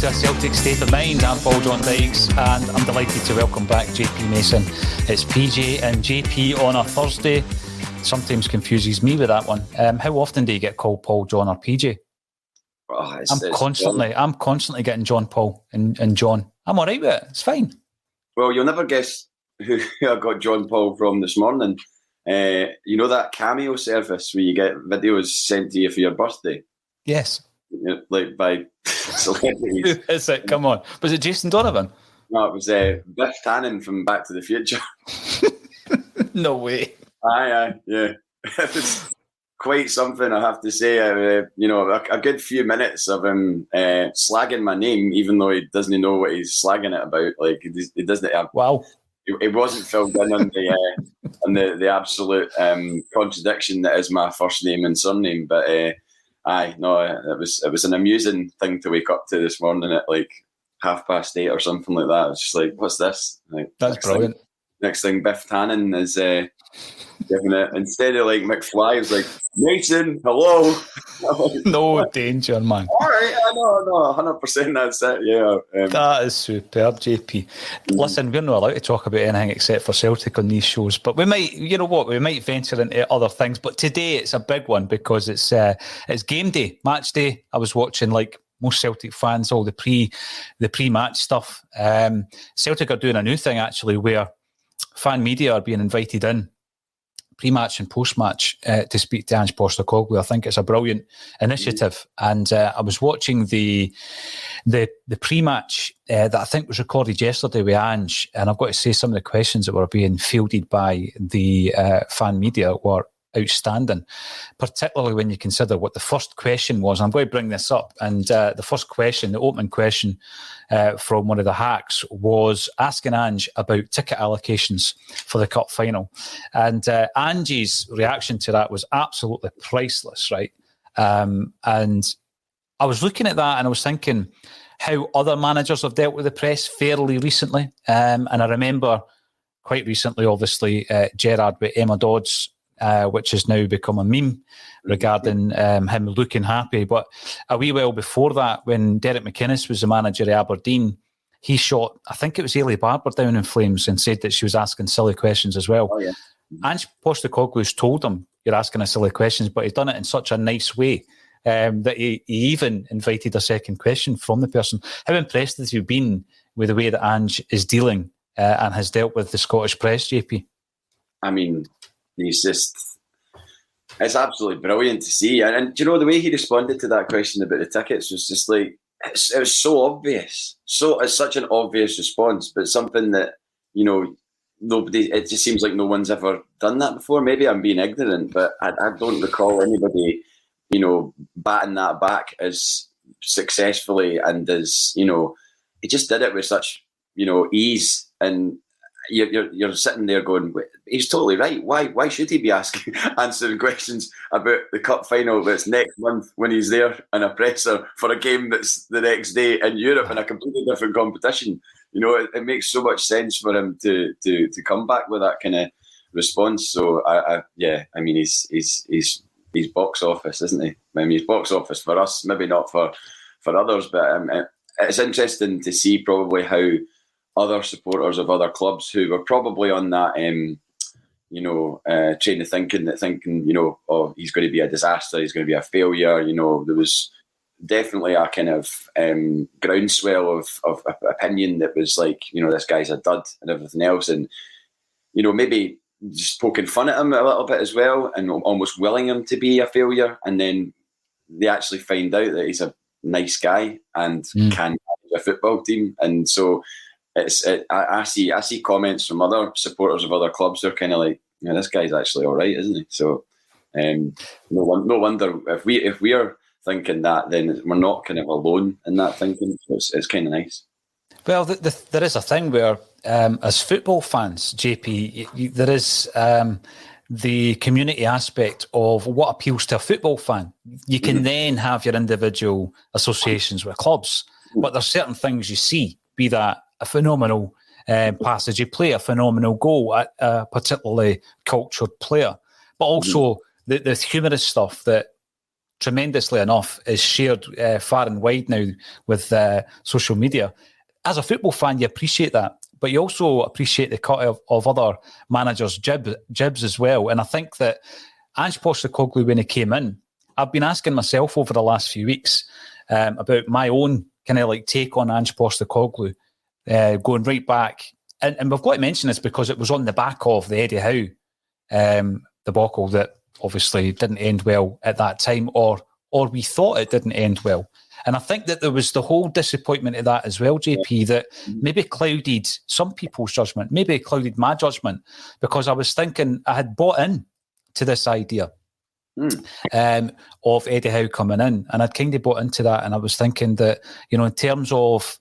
to A Celtic State of Mind. I'm John Dykes, and I'm delighted to welcome back JP Mason. It's PJ and JP on a Thursday. Sometimes confuses me with that one. How often do you get called Paul, John, or PJ? I'm constantly getting John, Paul, and John. I'm all right with it. It's fine. Well, you'll never guess who I got John Paul from this morning. You know that Cameo service where you get videos sent to you for your birthday? Yes. Like by celebrities. Who is it? Come on. Was it Jason Donovan? No, it was Biff Tannen from Back to the Future. No way. Aye, yeah. It's quite something, I have to say. A good few minutes of him slagging my name, even though he doesn't know what he's slagging it about. Like he doesn't have. Wow. It wasn't filled in on the absolute contradiction that is my first name and surname, but. It was an amusing thing to wake up to this morning at like 8:30 or something like that. It's just like, what's this? Like, that's brilliant. Next thing, Biff Tannen is giving it, instead of like McFly, it's like, Mason, hello. No danger, man. All right, I know, 100% that's it, yeah. That is superb, JP. Listen, we're not allowed to talk about anything except for Celtic on these shows, but we might, we might venture into other things. But today it's a big one because it's game day, match day. I was watching, like most Celtic fans, all the pre-match stuff. Celtic are doing a new thing actually, where fan media are being invited in pre-match and post-match to speak to Ange Postecoglou. I think it's a brilliant initiative. And I was watching the pre-match that I think was recorded yesterday with Ange, and I've got to say some of the questions that were being fielded by the fan media were outstanding, particularly when you consider what the first question was. I'm going to bring this up, and the first question, the opening question from one of the hacks, was asking Ange about ticket allocations for the cup final, and Ange's reaction to that was absolutely priceless, right? And I was looking at that and I was thinking how other managers have dealt with the press fairly recently, and I remember quite recently, obviously, Gerrard with Emma Dodds, which has now become a meme regarding him looking happy. But a wee while before that, when Derek McInnes was the manager of Aberdeen, he shot, I think it was Ailey Barber, down in flames and said that she was asking silly questions as well. Oh, yeah. Ange Postecoglou's told him, you're asking us silly questions, but he's done it in such a nice way that he even invited a second question from the person. How impressed have you been with the way that Ange is dealing and has dealt with the Scottish press, JP? I mean, it's absolutely brilliant to see. And do you know, the way he responded to that question about the tickets was just like, it was so obvious. It's such an obvious response, but something that, nobody, it just seems like no one's ever done that before. Maybe I'm being ignorant, but I don't recall anybody, batting that back as successfully and as, he just did it with such, ease. And you're sitting there going, he's totally right. Why should he be answering questions about the cup final that's next month when he's there in a presser for a game that's the next day in Europe in a completely different competition? It makes so much sense for him to come back with that kind of response. So he's box office, isn't he? I mean, he's box office for us, maybe not for others, but it's interesting to see probably how other supporters of other clubs who were probably on that, train of thinking, oh, he's going to be a disaster, he's going to be a failure. There was definitely a kind of groundswell of opinion that was like, this guy's a dud and everything else. And, maybe just poking fun at him a little bit as well and almost willing him to be a failure. And then they actually find out that he's a nice guy and can manage a football team. And so, I see comments from other supporters of other clubs. They're kind of like, this guy's actually all right, isn't he? So, no wonder if we are thinking that, then we're not kind of alone in that thinking. So it's kind of nice. Well, there is a thing where, as football fans, JP, there is the community aspect of what appeals to a football fan. You can then have your individual associations with clubs, but there's certain things you see, be that a phenomenal passage of play, a phenomenal goal, a particularly cultured player, but also the humorous stuff that tremendously enough, is shared far and wide now with social media. As a football fan, you appreciate that, but you also appreciate the cut of other managers' jibs as well. And I think that Ange Postecoglou, when he came in, I've been asking myself over the last few weeks about my own kind of like take on Ange Postecoglou, going right back. And we've got to mention this because it was on the back of the Eddie Howe debacle that obviously didn't end well at that time, or we thought it didn't end well. And I think that there was the whole disappointment of that as well, JP, that maybe clouded some people's judgment, maybe clouded my judgment, because I was thinking I had bought in to this idea of Eddie Howe coming in, and I'd kind of bought into that, and I was thinking that, you know, in terms of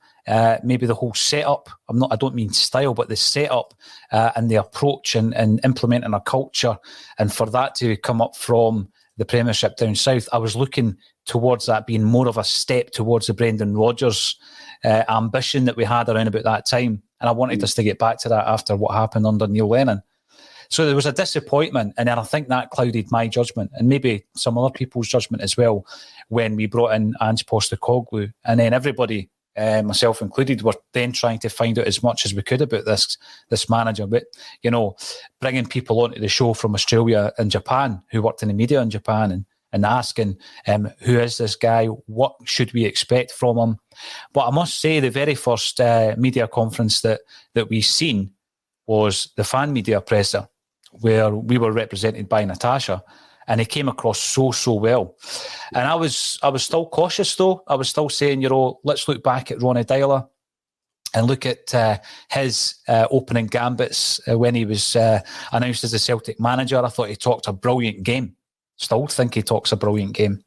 maybe the whole setup, I don't mean style, but the setup and the approach and implementing a culture, and for that to come up from the Premiership down south, I was looking towards that being more of a step towards the Brendan Rodgers ambition that we had around about that time, and I wanted us to get back to that after what happened under Neil Lennon. So there was a disappointment, and then I think that clouded my judgment and maybe some other people's judgment as well when we brought in Ange Postecoglou. And then everybody, myself included, were then trying to find out as much as we could about this manager. But, you know, bringing people onto the show from Australia and Japan who worked in the media in Japan and asking, who is this guy? What should we expect from him? But I must say the very first media conference that we seen was the fan media presser, where we were represented by Natasha, and he came across so well. And I was still cautious though. I was still saying, you know, let's look back at Ronnie Deila and look at his opening gambits when he was announced as the Celtic manager. I thought he talked a brilliant game. Still think he talks a brilliant game.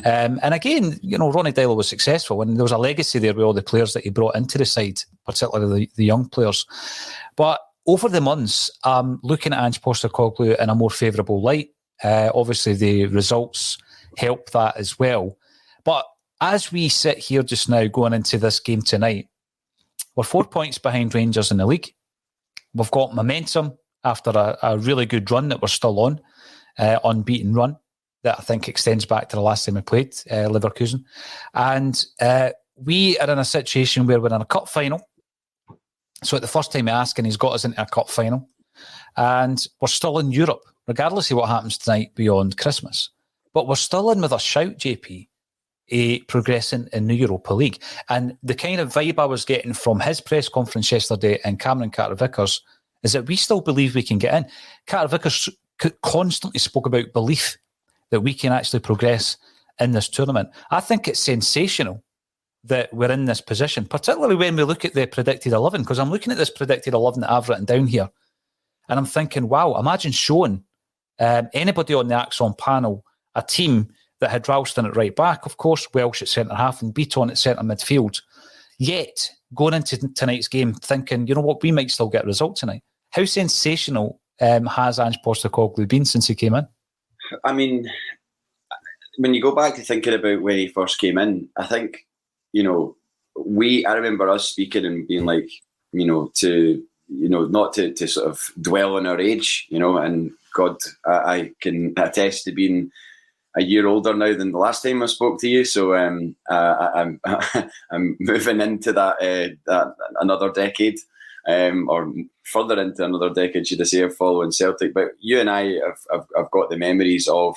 And again, you know, Ronnie Deila was successful, and there was a legacy there with all the players that he brought into the side, particularly the young players. But over the months, I'm looking at Ange Postecoglou in a more favourable light. Obviously, the results help that as well. But as we sit here just now going into this game tonight, we're 4 points behind Rangers in the league. We've got momentum after a really good run that we're still on, unbeaten run that I think extends back to the last time we played Leverkusen. And we are in a situation where we're in a cup final. So at the first time asking, he's got us into a cup final. And we're still in Europe, regardless of what happens tonight beyond Christmas. But we're still in with a shout, JP, progressing in the Europa League. And the kind of vibe I was getting from his press conference yesterday and Cameron Carter-Vickers is that we still believe we can get in. Carter-Vickers constantly spoke about belief that we can actually progress in this tournament. I think it's sensational that we're in this position, particularly when we look at the predicted 11, because I'm looking at this predicted 11 that I've written down here, and I'm thinking, wow, imagine showing anybody on the ACSOM panel a team that had Ralston at right back, of course, Welsh at centre-half and Beaton at centre-midfield, yet going into tonight's game thinking, you know what, we might still get a result tonight. How sensational has Ange Postecoglou been since he came in? I mean, when you go back to thinking about when he first came in, I think, you know, I remember us speaking and being like, not to sort of dwell on our age, and God, I can attest to being a year older now than the last time I spoke to you. So I'm moving into that another decade, or further into another decade, should I say, of following Celtic. But you and I have got the memories of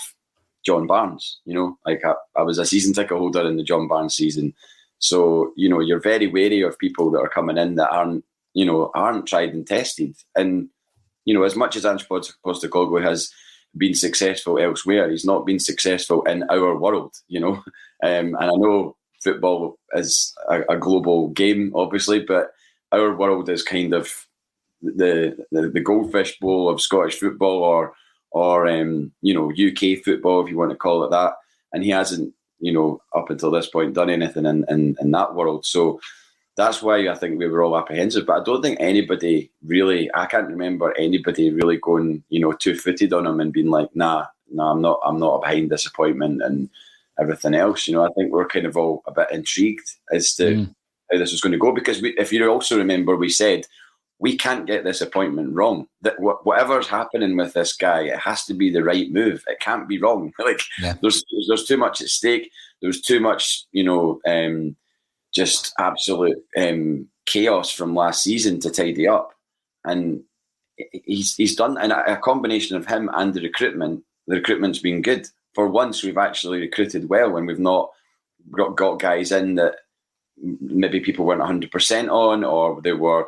John Barnes. Like I was a season ticket holder in the John Barnes season. So, you're very wary of people that are coming in that aren't tried and tested. And, as much as Ange Postecoglou has been successful elsewhere, he's not been successful in our world, and I know football is a global game, obviously, but our world is kind of the goldfish bowl of Scottish football or UK football, if you want to call it that. And he hasn't, up until this point, done anything in that world. So that's why I think we were all apprehensive. But I don't think anybody really, I can't remember anybody really going, 2-footed on him and being like, nah, I'm not a behind disappointment and everything else. I think we're kind of all a bit intrigued as to how this was going to go. Because if you also remember, we said we can't get this appointment wrong. That whatever's happening with this guy, it has to be the right move. It can't be wrong. There's too much at stake. There's too much, just absolute chaos from last season to tidy up. And he's done, and a combination of him and the recruitment's been good. For once, we've actually recruited well, and we've not got guys in that maybe people weren't 100% on, or they were,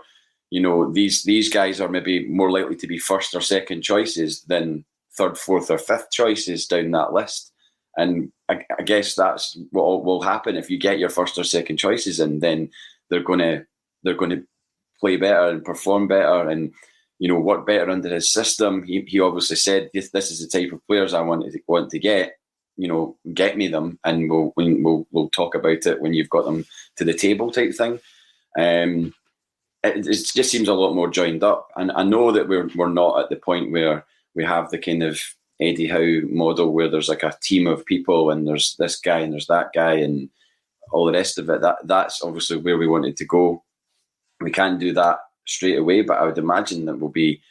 these guys are maybe more likely to be first or second choices than third, fourth, or fifth choices down that list. And I guess that's what will happen if you get your first or second choices, and then they're going to play better and perform better and work better under his system. He obviously said this is the type of players I want to get. Get me them, and we'll talk about it when you've got them to the table, type thing. It just seems a lot more joined up, and I know that we're not at the point where we have the kind of Eddie Howe model where there's like a team of people and there's this guy and there's that guy and all the rest of it. That's obviously where we wanted to go. We can't do that straight away, but I would imagine that we'll be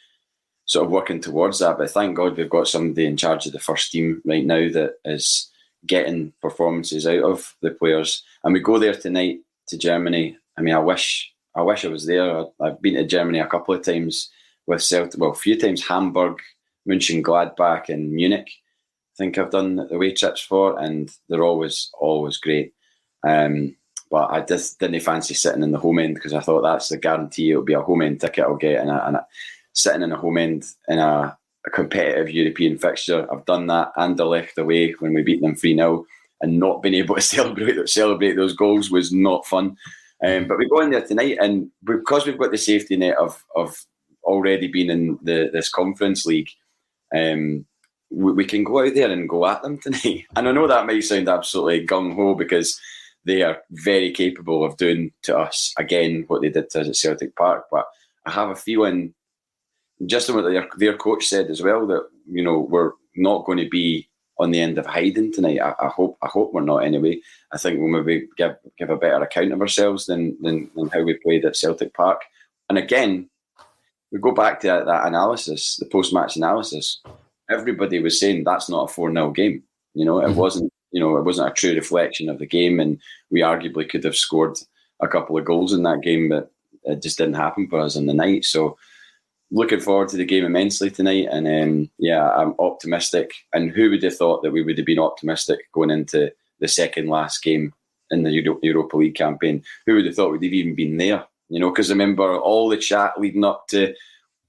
sort of working towards that. But thank God we've got somebody in charge of the first team right now that is getting performances out of the players. And we go there tonight to Germany. I mean, I wish I was there. I've been to Germany a couple of times with Celtic, a few times, Hamburg, Mönchengladbach and Munich. I think I've done the away trips for, and they're always great. But I just didn't fancy sitting in the home end because I thought that's the guarantee it'll be a home end ticket I'll get. And sitting in a home end in a competitive European fixture, I've done that. Anderlecht away when we beat them 3-0, and not being able to celebrate those goals was not fun. But we go in there tonight, and because we've got the safety net of already being in this Conference League, we can go out there and go at them tonight. And I know that might sound absolutely gung-ho because they are very capable of doing to us, again, what they did to us at Celtic Park. But I have a feeling, just on what their coach said as well, that we're not going to be on the end of hiding tonight. I hope we're not anyway. I think we'll maybe give a better account of ourselves than how we played at Celtic Park. And again, we go back to that analysis, the post-match analysis. Everybody was saying that's not a 4-0 game. It wasn't. It wasn't a true reflection of the game, and we arguably could have scored a couple of goals in that game, but it just didn't happen for us in the night. So, looking forward to the game immensely tonight, and I'm optimistic. And who would have thought that we would have been optimistic going into the second last game in the Europa League campaign? Who would have thought we'd have even been there? Because remember all the chat leading up to,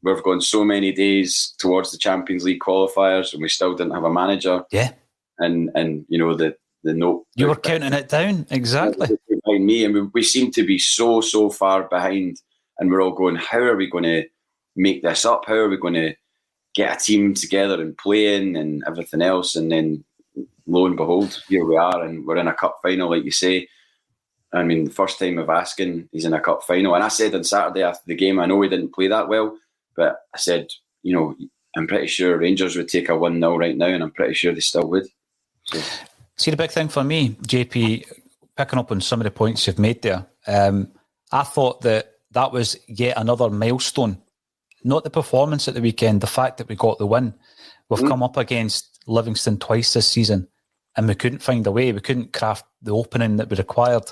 we've gone so many days towards the Champions League qualifiers, and we still didn't have a manager. Yeah. And the note. You were counting it down, exactly. Behind me, and we seem to be so far behind, and we're all going, how are we going to make this up? How are we going to get a team together and playing and everything else? And then lo and behold, here we are, and we're in a cup final, like you say. I mean, the first time of asking, he's in a cup final. And I said on Saturday after the game, I know we didn't play that well, but I said, I'm pretty sure Rangers would take a 1-0 right now, and I'm pretty sure they still would. So. See, the big thing for me, JP, picking up on some of the points you've made there, I thought that was yet another milestone. Not the performance at the weekend, the fact that we got the win. We've come up against Livingston twice this season, and we couldn't find a way. We couldn't craft the opening that we required.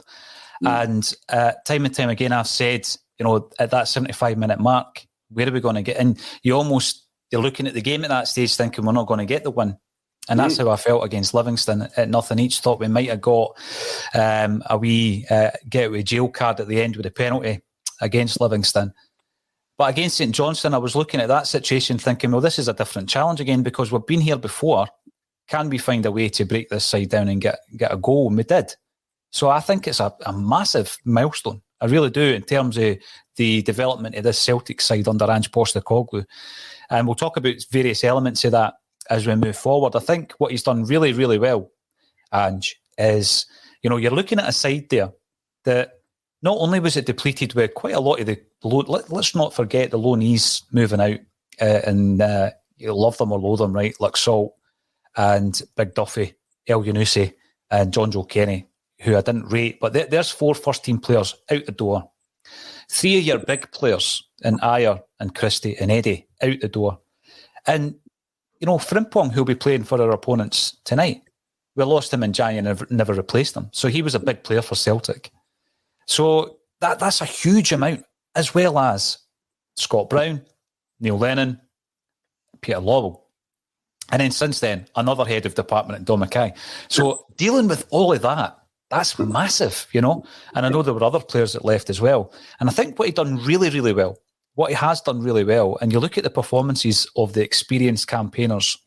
And time and time again, I've said, at that 75-minute mark, where are we going to get in? You're looking at the game at that stage thinking we're not going to get the win. And that's how I felt against Livingston at nothing each. Thought we might have got a wee get away jail card at the end with a penalty against Livingston. But against St Johnstone, I was looking at that situation thinking, well, this is a different challenge again because we've been here before. Can we find a way to break this side down and get a goal? And we did. So I think it's a massive milestone. I really do, in terms of the development of this Celtic side under Ange Postecoglou. And we'll talk about various elements of that as we move forward. I think what he's done really, really well, Ange, is, you're looking at a side there that not only was it depleted with quite a lot of the let's not forget the low knees moving out, and you love them or loathe them, right? Like Salt and Big Duffy, El Yunusi and John Joe Kenny, who I didn't rate, but there's 4 first-team players out the door 3 of your big players in Ayer and Christie and Eddie out the door. And, Frimpong, who'll be playing for our opponents tonight, we lost him in January and never replaced him. So he was a big player for Celtic. So that's a huge amount, as well as Scott Brown, Neil Lennon, Peter Lawwell. And then since then, another head of department at Dom Mackay. So dealing with all of that, that's massive, And I know there were other players that left as well. And I think what he done really, really well, what he has done really well, and you look at the performances of the experienced campaigners.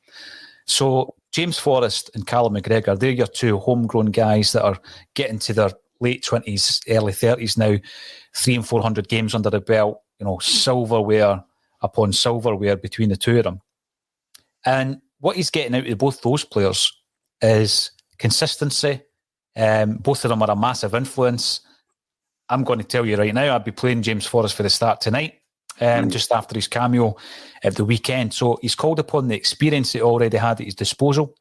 So James Forrest and Callum McGregor, they're your two homegrown guys that are getting to their late 20s, early 30s now, 300 and 400 games under the belt, silverware upon silverware between the two of them. And what he's getting out of both those players is consistency. Both of them are a massive influence. I'm going to tell you right now, I'd be playing James Forrest for the start tonight, just after his cameo at the weekend. So he's called upon the experience that he already had at his disposal.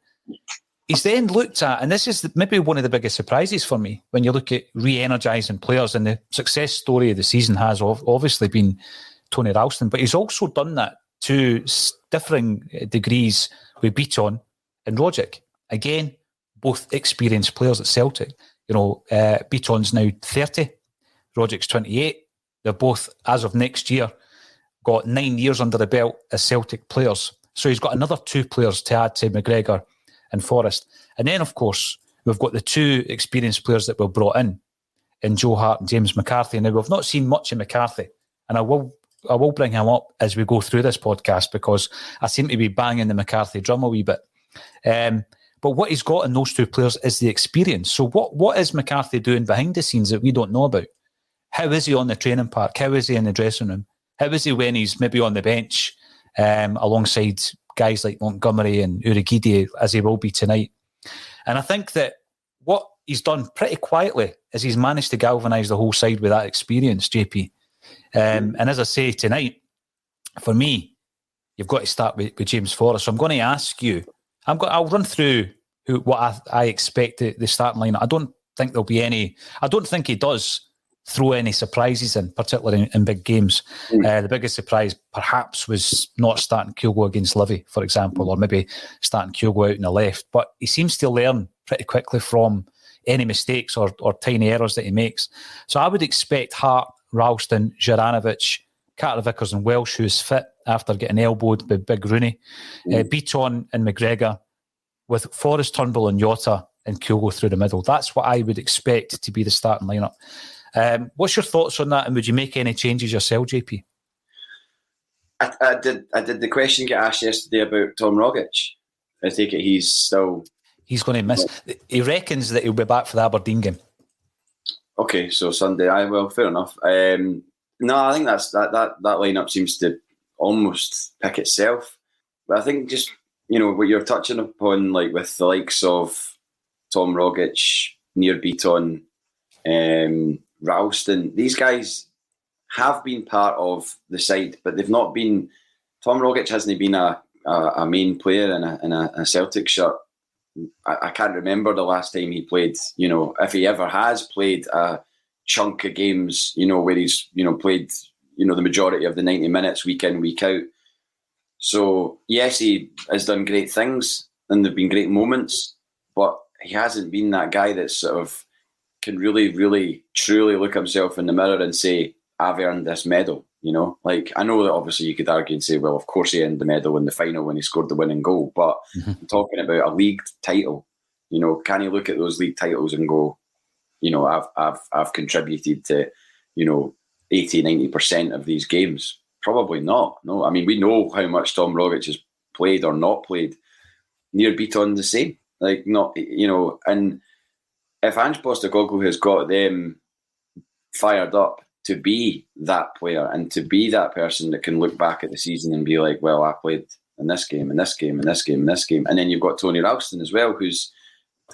He's then looked at, and this is maybe one of the biggest surprises for me, when you look at re-energising players, and the success story of the season has obviously been Tony Ralston, but he's also done that to differing degrees with Beaton and Rogic. Again, both experienced players at Celtic. Beaton's now 30, Rogic's 28. They're both, as of next year, got 9 years under the belt as Celtic players. So he's got another 2 players to add to McGregor and Forrest. And then, of course, we've got the 2 experienced players that were brought in Joe Hart and James McCarthy. Now, we've not seen much of McCarthy, and I will bring him up as we go through this podcast, because I seem to be banging the McCarthy drum a wee bit. But what he's got in those 2 players is the experience. So what is McCarthy doing behind the scenes that we don't know about? How is he on the training park? How is he in the dressing room? How is he when he's maybe on the bench alongside guys like Montgomery and Urhoghide, as he will be tonight? And I think that what he's done pretty quietly is he's managed to galvanise the whole side with that experience, JP. And as I say tonight, for me, you've got to start with James Forrest. So I'm going to ask you, I'll run through what I expect the starting lineup. I don't think there'll be any. I don't think he does throw any surprises in, particularly in big games. The biggest surprise perhaps was not starting Kyogo against Livy, for example, or maybe starting Kyogo out in the left. But he seems to learn pretty quickly from any mistakes or tiny errors that he makes. So I would expect Hart, Ralston, Juranovic, Carter-Vickers and Welsh, who is fit after getting elbowed by Big Rooney, Beaton and McGregor, with Forrest, Turnbull and Jota and Kyogo through the middle. That's what I would expect to be the starting lineup. What's your thoughts on that, and would you make any changes yourself, JP? I did the question get asked yesterday about Tom Rogic. I take it he's going to miss. He reckons that he'll be back for the Aberdeen game. Okay, so Sunday. Well, fair enough. No, I think that lineup seems to almost pick itself. But I think just what you're touching upon, like with the likes of Tom Rogic, Nir Beaton, Ralston, these guys have been part of the side, but they've not been. Tom Rogic hasn't been a main player in a Celtic shirt. I can't remember the last time he played. If he ever has played a chunk of games, where he's played the majority of the 90 minutes week in, week out. So yes, he has done great things and there've been great moments, but he hasn't been that guy that sort of can really, really, truly look himself in the mirror and say, I've earned this medal. Like, I know that obviously you could argue and say, well, of course he earned the medal in the final when he scored the winning goal, but I'm talking about a league title. Can he look at those league titles and go, I've contributed to, 80-90% of these games? Probably not. No, I mean, we know how much Tom Rogic has played or not played. Nir Beaton the same. Like, not, and if Ange Postecoglou has got them fired up to be that player and to be that person that can look back at the season and be like, well, I played in this game, and this game, and this game, and this game. And then you've got Tony Ralston as well, who's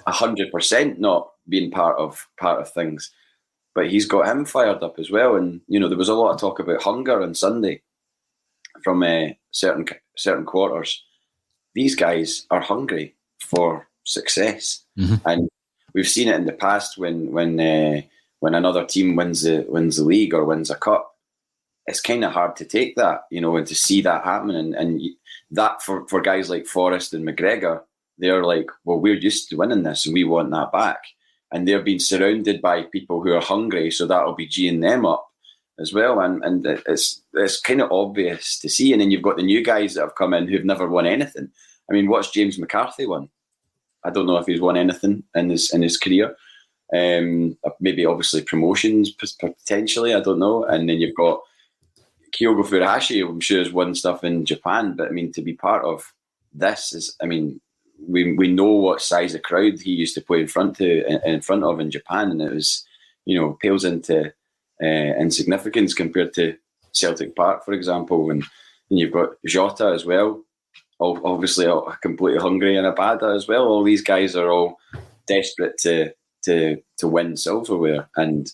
100% not being part of things. But he's got him fired up as well. And, there was a lot of talk about hunger on Sunday from certain quarters. These guys are hungry for success. And we've seen it in the past when when another team wins the league or wins a cup, it's kind of hard to take that, and to see that happening. And that for guys like Forrest and McGregor, they're like, well, we're used to winning this and we want that back. And they're being surrounded by people who are hungry, so that'll be geeing them up as well. And it's kind of obvious to see. And then you've got the new guys that have come in who've never won anything. I mean, what's James McCarthy won? I don't know if he's won anything in his career. Maybe obviously promotions potentially, I don't know. And then you've got Kyogo Furuhashi, I'm sure has won stuff in Japan, but I mean, to be part of this is, I mean, we know what size of crowd he used to play in front of in Japan, and it was, pales into insignificance compared to Celtic Park, for example. And you've got Jota as well, obviously completely hungry, and Abada as well. All these guys are all desperate to win silverware, and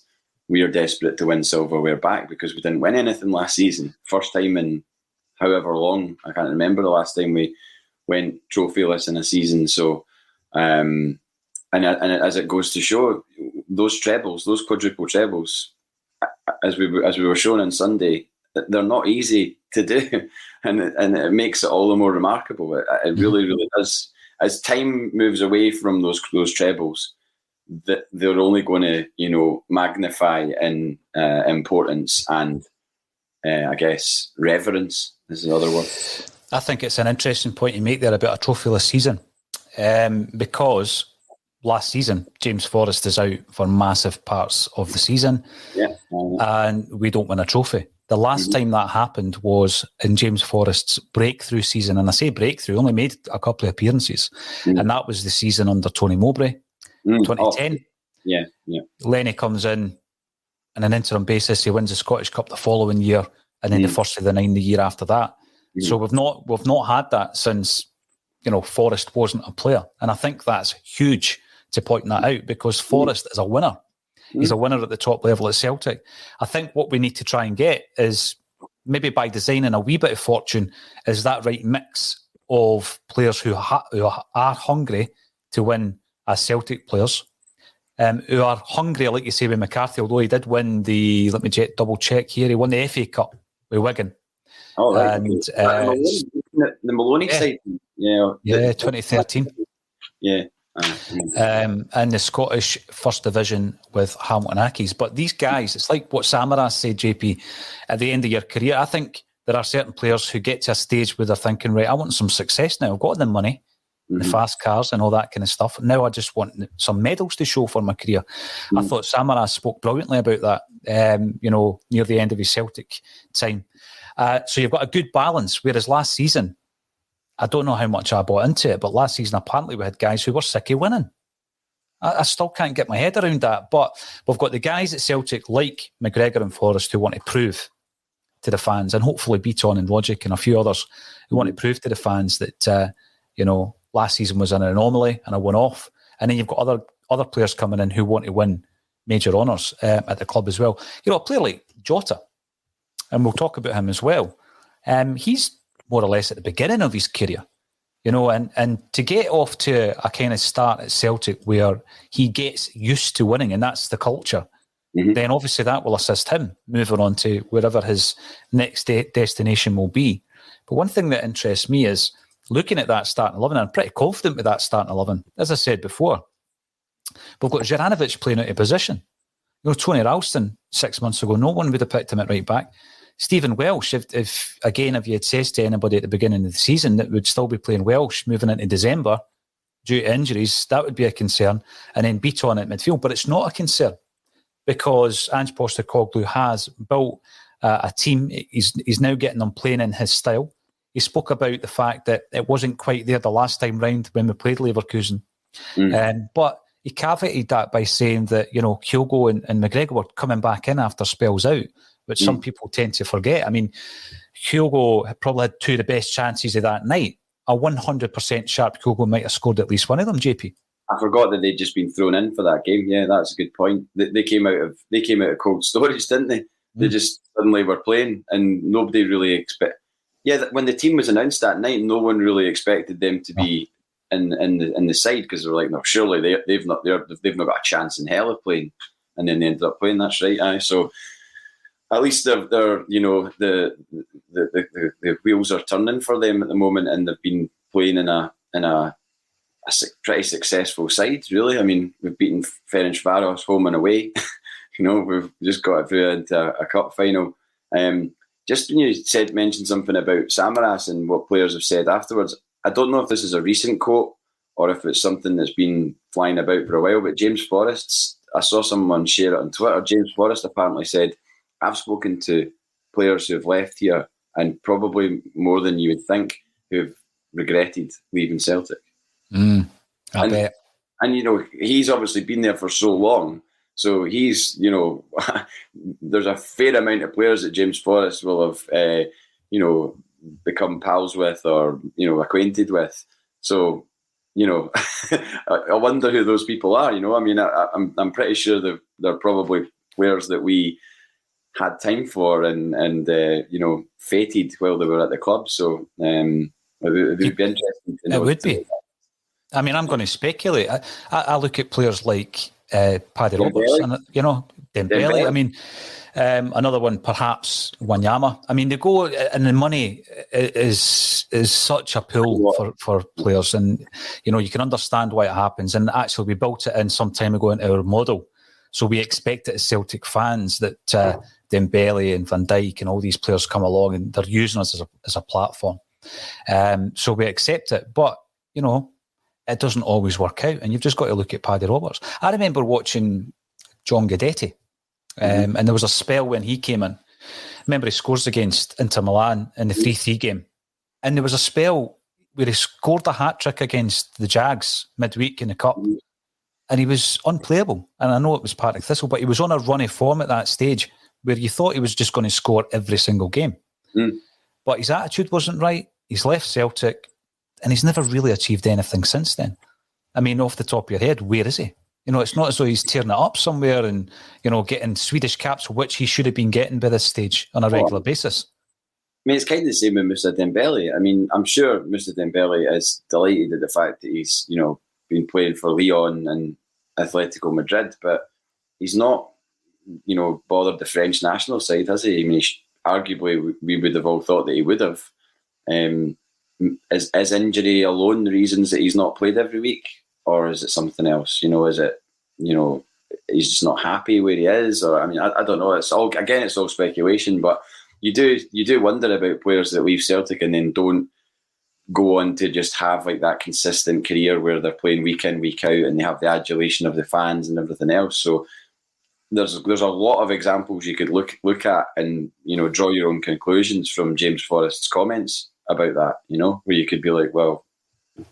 we are desperate to win silverware back because we didn't win anything last season. First time in however long, I can't remember the last time we went trophyless in a season. So, and as it goes to show, those trebles, those quadruple trebles, as we were shown on Sunday, they're not easy to do, and it makes it all the more remarkable. It really, really does. As time moves away from those trebles, that they're only going to, magnify in importance and, I guess, reverence is another word. I think it's an interesting point you make there about a trophyless season, because last season James Forrest is out for massive parts of the season, and we don't win a trophy. The last time that happened was in James Forrest's breakthrough season, and I say breakthrough, only made a couple of appearances, and that was the season under Tony Mowbray. 2010. Yeah. Lenny comes in on an interim basis. He wins the Scottish Cup the following year, and then the first of the 9 the year after that. So we've not had that since Forrest wasn't a player, and I think that's huge to point that out because Forrest is a winner. He's a winner at the top level at Celtic. I think what we need to try and get is maybe by designing a wee bit of fortune is that right mix of players who are hungry to win as Celtic players, who are hungry, like you say, with McCarthy, although he did win let me double check here, he won the FA Cup with Wigan. Oh, right. And the Maloney side. Yeah, 2013. Yeah. And the Scottish First Division with Hamilton Accies. But these guys, it's like what Samaras said, JP, at the end of your career. I think there are certain players who get to a stage where they're thinking, right, I want some success now. I've got the money, the fast cars and all that kind of stuff. Now I just want some medals to show for my career. I thought Samaras spoke brilliantly about that, near the end of his Celtic time. So you've got a good balance, whereas last season, I don't know how much I bought into it, but last season apparently we had guys who were sick of winning. I still can't get my head around that, but we've got the guys at Celtic like McGregor and Forrest who want to prove to the fans, and hopefully Beaton and Rogic and a few others who want to prove to the fans that, last season was an anomaly and a one-off. And then you've got other players coming in who want to win major honours at the club as well. A player like Jota, and we'll talk about him as well. He's more or less at the beginning of his career, and to get off to a kind of start at Celtic where he gets used to winning, and that's the culture, then obviously that will assist him moving on to wherever his next destination will be. But one thing that interests me is looking at that starting 11, I'm pretty confident with that starting 11. As I said before, we've got Juranovic playing out of position. Tony Ralston 6 months ago, no one would have picked him at right back. Stephen Welsh, if you had said to anybody at the beginning of the season that would still be playing Welsh moving into December due to injuries, that would be a concern. And then Beaton at midfield. But it's not a concern because Ange Postecoglou has built a team. He's now getting them playing in his style. He spoke about the fact that it wasn't quite there the last time round when we played Leverkusen. But he caveated that by saying that, Kyogo and McGregor were coming back in after spells out, which some people tend to forget. I mean, Kyogo probably had two of the best chances of that night. A 100% sharp Kyogo might have scored at least one of them, JP. I forgot that they'd just been thrown in for that game. Yeah, that's a good point. They came out of cold storage, didn't they? They just suddenly were playing, and nobody really expect. Yeah, when the team was announced that night, no one really expected them to be in the side because they were like, no, surely they've not got a chance in hell of playing and then they ended up playing. That's right. Aye. So at least they're you know the wheels are turning for them at the moment, and they've been playing in a pretty successful side. Really, I mean, we've beaten Ferencváros home and away. You know, we've just got through into a cup final. Just when you mentioned something about Samaras and what players have said afterwards, I don't know if this is a recent quote or if it's something that's been flying about for a while, but James Forrest, I saw someone share it on Twitter. James Forrest apparently said, I've spoken to players who have left here, and probably more than you would think, who've regretted leaving Celtic. I bet. And, you know, he's obviously been there for so long. So he's, you know, there's a fair amount of players that James Forrest will have, you know, become pals with or, you know, acquainted with. So, you know, I wonder who those people are, you know. I mean, I'm pretty sure they're probably players that we had time for and you know, fated while they were at the club. So it would be interesting to know. It would be. I mean, I'm going to speculate. I look at players like Paddy Roberts, and, you know, Dembele. I mean, another one, perhaps Wanyama. I mean, they go, and the money is such a pull for players, and you know, you can understand why it happens. And actually, we built it in some time ago into our model, so we expect it as Celtic fans that Dembele and Van Dijk and all these players come along and they're using us as a platform. So we accept it, but you know, it doesn't always work out, and you've just got to look at Paddy Roberts. I remember watching John Guidetti, and there was a spell when he came in. Remember, he scores against Inter Milan in the 3-3 game, and there was a spell where he scored a hat-trick against the Jags midweek in the Cup, and he was unplayable. And I know it was Partick Thistle, but he was on a run of form at that stage where you thought he was just going to score every single game. But his attitude wasn't right. He's left Celtic, and he's never really achieved anything since then. I mean, off the top of your head, where is he? You know, it's not as though he's tearing it up somewhere and, you know, getting Swedish caps, which he should have been getting by this stage on a regular basis. I mean, it's kind of the same with Mr. Dembele. I mean, I'm sure Mr. Dembele is delighted at the fact that he's, you know, been playing for Lyon and Atletico Madrid, but he's not, you know, bothered the French national side, has he? I mean, arguably, we would have all thought that he would have. Is injury alone the reasons that he's not played every week, or is it something else? You know, is it, you know, he's just not happy where he is, or I mean, I don't know. It's all speculation, but you do wonder about players that leave Celtic and then don't go on to just have like that consistent career where they're playing week in, week out, and they have the adulation of the fans and everything else. So there's a lot of examples you could look at and, you know, draw your own conclusions from James Forrest's comments about that, you know, where you could be like, well,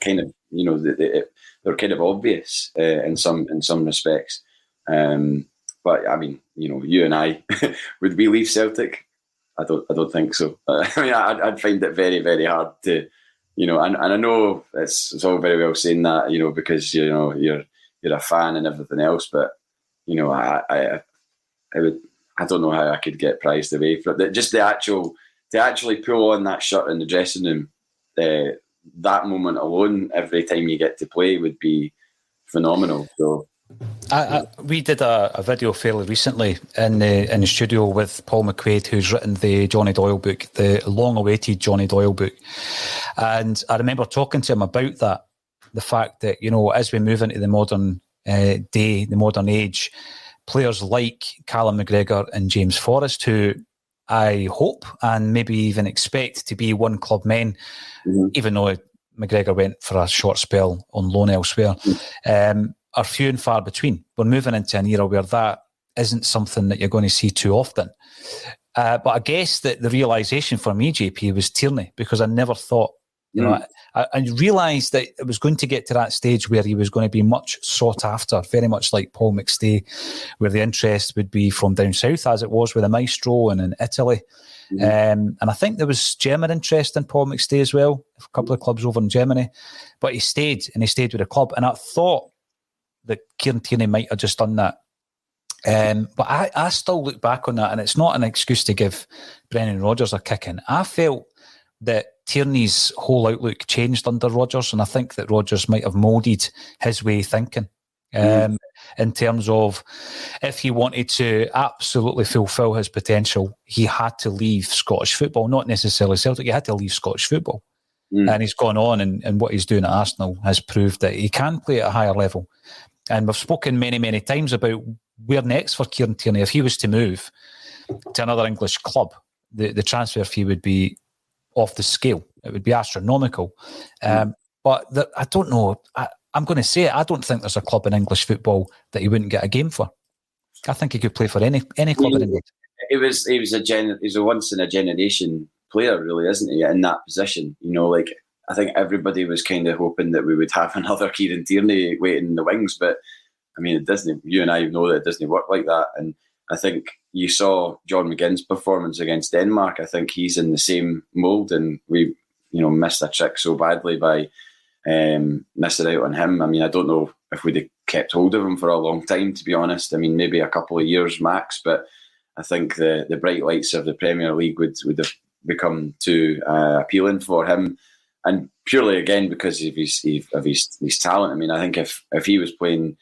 kind of, you know, they're kind of obvious in some respects. But I mean, you know, you and I, would we leave Celtic? I don't think so. I mean, I'd find it very, very hard to, you know, and I know it's all very well saying that, you know, because, you know, you're a fan and everything else, but, you know, I don't know how I could get prized away from it. Just to actually pull on that shirt in the dressing room, that moment alone, every time you get to play, would be phenomenal. So, we did a video fairly recently in the studio with Paul McQuaid, who's written the Johnny Doyle book, the long-awaited Johnny Doyle book, and I remember talking to him about that, the fact that, you know, as we move into the modern day, the modern age, players like Callum McGregor and James Forrest, who I hope and maybe even expect to be one club men, even though McGregor went for a short spell on loan elsewhere, are few and far between. We're moving into an era where that isn't something that you're going to see too often. But I guess that the realisation for me, JP, was Tierney, because I never thought, you know, I realised that it was going to get to that stage where he was going to be much sought after, very much like Paul McStay, where the interest would be from down south, as it was with the Maestro and in Italy. And I think there was German interest in Paul McStay as well, a couple of clubs over in Germany. But he stayed with the club. And I thought that Kieran Tierney might have just done that. But I still look back on that, and it's not an excuse to give Brendan Rodgers a kick in. I felt that Tierney's whole outlook changed under Rodgers, and I think that Rodgers might have moulded his way of thinking. in terms of if he wanted to absolutely fulfil his potential, he had to leave Scottish football, not necessarily Celtic. He had to leave Scottish football. And he's gone on, and what he's doing at Arsenal has proved that he can play at a higher level. And we've spoken many, many times about where next for Kieran Tierney. If he was to move to another English club, the transfer fee would be off the scale. It would be astronomical. But I don't know. I'm going to say it. I don't think there's a club in English football that he wouldn't get a game for. I think he could play for any club in England. He was a once in a generation player, really, isn't he? In that position, like I think everybody was kind of hoping that we would have another Kieran Tierney waiting in the wings, but I mean, it doesn't. You and I know that it doesn't work like that. And I think you saw John McGinn's performance against Denmark. I think he's in the same mould, and we, missed a trick so badly by missing out on him. I mean, I don't know if we'd have kept hold of him for a long time, to be honest. I mean, maybe a couple of years max, but I think the bright lights of the Premier League would have become too appealing for him, and purely again because of his talent. I mean, I think if he was playing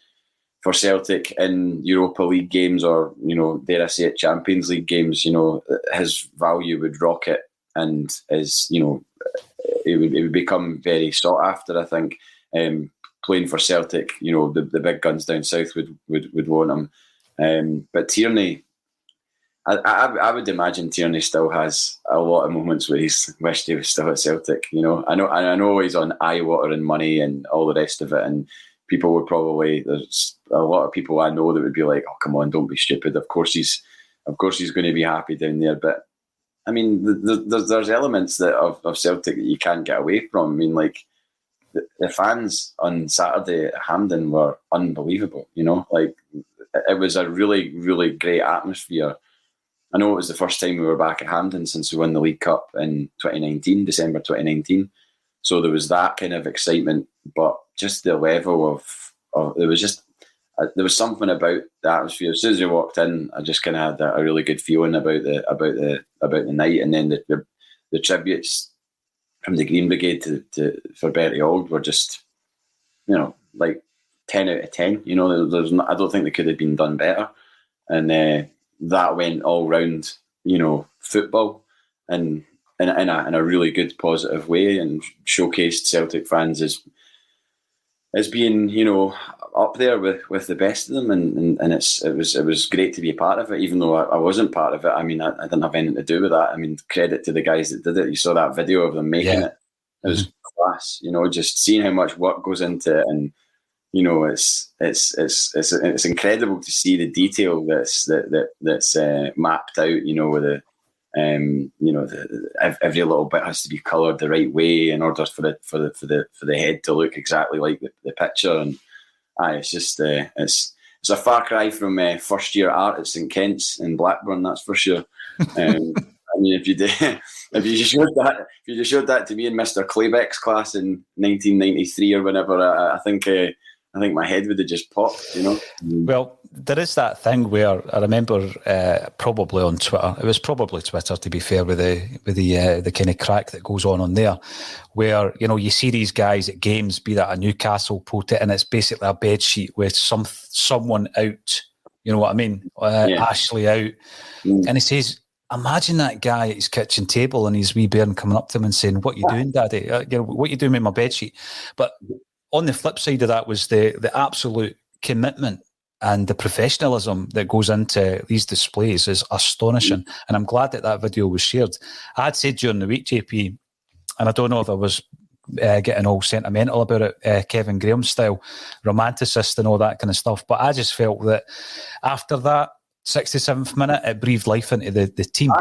for Celtic in Europa League games, or dare I say it, Champions League games, his value would rocket, and it would become very sought after. I think playing for Celtic, the big guns down south would want him. But Tierney, I would imagine Tierney still has a lot of moments where he's wished he was still at Celtic. I know he's on eye water and money and all the rest of it, and people would probably, there's a lot of people I know that would be like, oh, come on, don't be stupid. Of course he's going to be happy down there. But I mean, there's elements of Celtic that you can't get away from. I mean, like the fans on Saturday at Hampden were unbelievable. Like it was a really, really great atmosphere. I know it was the first time we were back at Hampden since we won the League Cup in December 2019. So there was that kind of excitement, but just the level of there was something about the atmosphere. As soon as we walked in, I just kind of had a really good feeling about the night, and then the tributes from the Green Brigade for Bertie Auld were just, like 10 out of 10. I don't think they could have been done better, and that went all round, football, and in a really good positive way, and showcased Celtic fans as being, up there with the best of them, and it was great to be a part of it, even though I wasn't part of it. I mean, I didn't have anything to do with that. I mean, credit to the guys that did it. You saw that video of them making it. It was class. Just seeing how much work goes into it, and it's incredible to see the detail that's mapped out. With the every little bit has to be coloured the right way in order for the head to look exactly like the picture, and it's just it's a far cry from first year art at St Kent's in Blackburn, that's for sure. I mean, if you showed that to me in Mr. Claybeck's class in 1993 or whenever, I think my head would have just popped, Well, there is that thing where I remember probably on Twitter. It was probably Twitter, to be fair, with the kind of crack that goes on there, where you see these guys at games, be that a Newcastle put it, and it's basically a bed sheet with someone out. You know what I mean? Ashley out, and he says, imagine that guy at his kitchen table and his wee bairn coming up to him and saying, "What are you doing, Daddy? What are you doing with my bed sheet?" But on the flip side of that was the absolute commitment and the professionalism that goes into these displays is astonishing. And I'm glad that video was shared. I had said during the week, JP, and I don't know if I was getting all sentimental about it, Kevin Graham style, romanticist and all that kind of stuff, but I just felt that after that 67th minute, it breathed life into the team.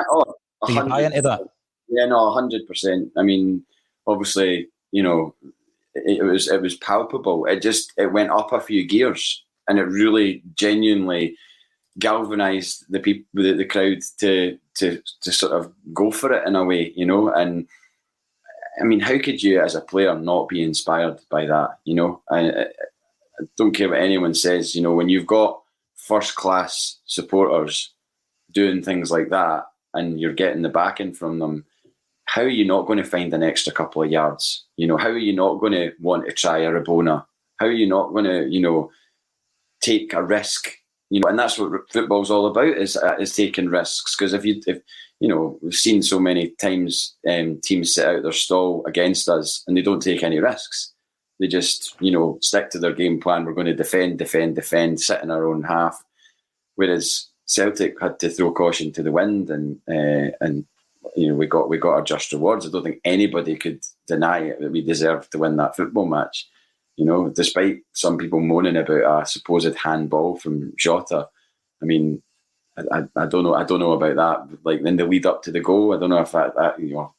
Do you buy into that? Yeah, no, 100%. I mean, obviously, it was palpable. It went up a few gears, and it really genuinely galvanised the people, the crowd, to sort of go for it in a way, And I mean, how could you, as a player, not be inspired by that? I don't care what anyone says. When you've got first class supporters doing things like that, and you're getting the backing from them, how are you not going to find an extra couple of yards? How are you not going to want to try a Rabona? How are you not going to, take a risk, and that's what football's all about, is taking risks. Because if we've seen so many times teams set out their stall against us and they don't take any risks. They just, stick to their game plan. We're going to defend, sit in our own half. Whereas Celtic had to throw caution to the wind, and we got our just rewards. I don't think anybody could deny it that we deserved to win that football match. Despite some people moaning about a supposed handball from Jota. I mean, I don't know about that. Like in the lead up to the goal, I don't know if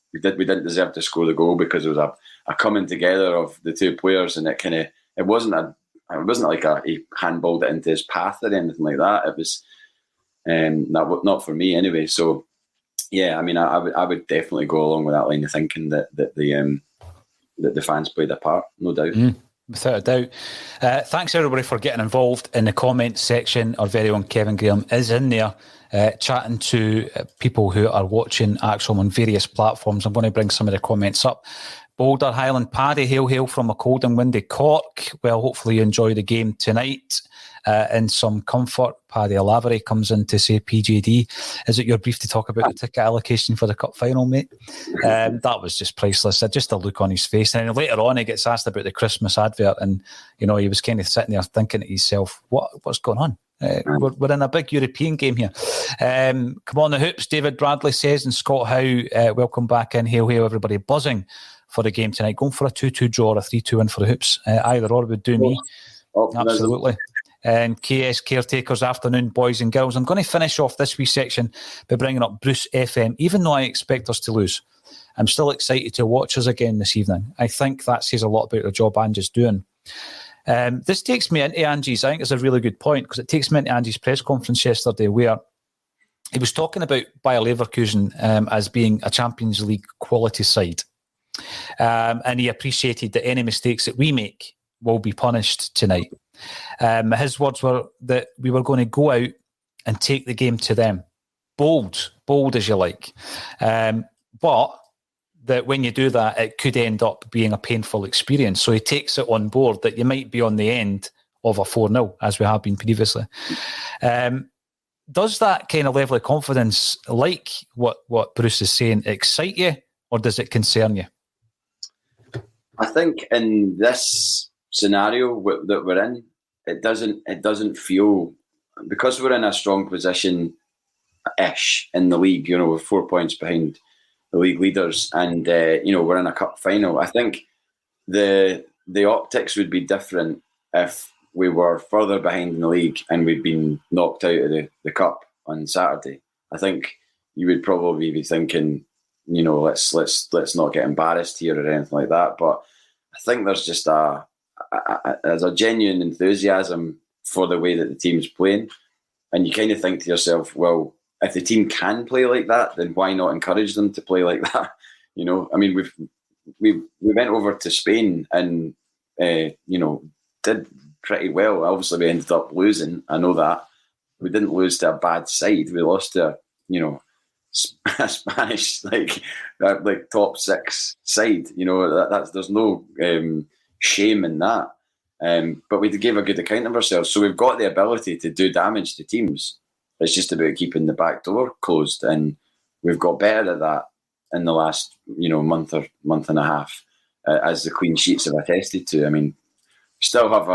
we didn't deserve to score the goal because it was a coming together of the two players, and it wasn't like he handballed it into his path or anything like that. It was not for me anyway. So yeah, I mean, I would definitely go along with that line of thinking that the fans played a part, no doubt. Without a doubt. Thanks everybody for getting involved in the comments section. Our very own Kevin Graham is in there chatting to people who are watching ACSOM on various platforms. I'm going to bring some of the comments up. Boulder Highland Paddy, hail from a cold and windy Cork. Well, hopefully you enjoy the game tonight in some comfort. Paddy Lavery comes in to say, PJD, is it your brief to talk about the ticket allocation for the cup final, mate? That was just priceless. Just a look on his face. And then later on, he gets asked about the Christmas advert, and he was kind of sitting there thinking to himself, what's going on? We're in a big European game here. Come on the hoops, David Bradley says, and Scott Howe, welcome back in. Hail, everybody, buzzing for the game tonight. Going for a 2-2 draw or a 3-2 win for the hoops. Either or would do me. Absolutely. And KS Caretakers, afternoon, boys and girls. I'm going to finish off this wee section by bringing up Bruce FM. Even though I expect us to lose, I'm still excited to watch us again this evening. I think that says a lot about the job Ange is doing. This takes me into Ange's, I think it's a really good point, because it takes me into Ange's press conference yesterday, where he was talking about Bayer Leverkusen as being a Champions League quality side. And he appreciated that any mistakes that we make will be punished tonight. His words were that we were going to go out and take the game to them. Bold as you like. But that when you do that, it could end up being a painful experience. So he takes it on board that you might be on the end of a 4-0, as we have been previously. Does that kind of level of confidence, like what Bruce is saying, excite you, or does it concern you? I think in this scenario that we're in, it doesn't feel, because we're in a strong position-ish in the league, we're 4 points behind the league leaders, and we're in a cup final. I think the optics would be different if we were further behind in the league and we'd been knocked out of the cup on Saturday. I think you would probably be thinking, let's not get embarrassed here or anything like that. But I think there's just there's a genuine enthusiasm for the way that the team's playing, and you kind of think to yourself, well, if the team can play like that, then why not encourage them to play like that? I mean, we went over to Spain and did pretty well. Obviously, we ended up losing. I know that we didn't lose to a bad side. We lost to a Spanish like top six side. There's no shame in that. But we gave a good account of ourselves, so we've got the ability to do damage to teams. It's just about keeping the back door closed, and we've got better at that in the last month and a half, as the clean sheets have attested to. I mean, we still have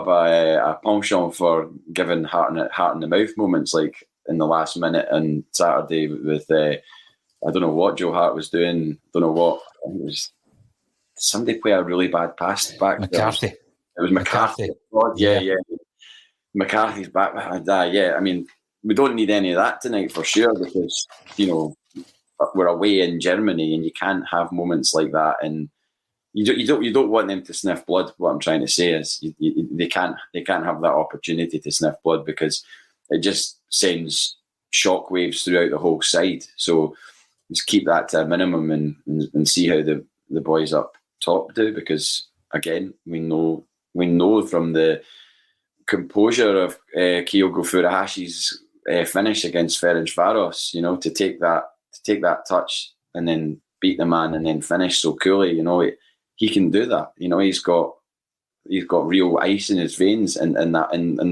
a penchant for giving heart in the mouth moments, like in the last minute on Saturday with I don't know what Joe Hart was doing. I don't know what. I think it was somebody play a really bad pass back. McCarthy. It was McCarthy. Yeah. McCarthy's back. I mean, we don't need any of that tonight for sure, because we're away in Germany and you can't have moments like that, and you don't want them to sniff blood. What I'm trying to say is they can't have that opportunity to sniff blood, because it just sends shockwaves throughout the whole side. So just keep that to a minimum and see how the boys up top do, because again, we know from the composure of Kyogo Furahashi's finish against Ferencváros, to take that touch and then beat the man and then finish so coolly, he can do that. He's got real ice in his veins in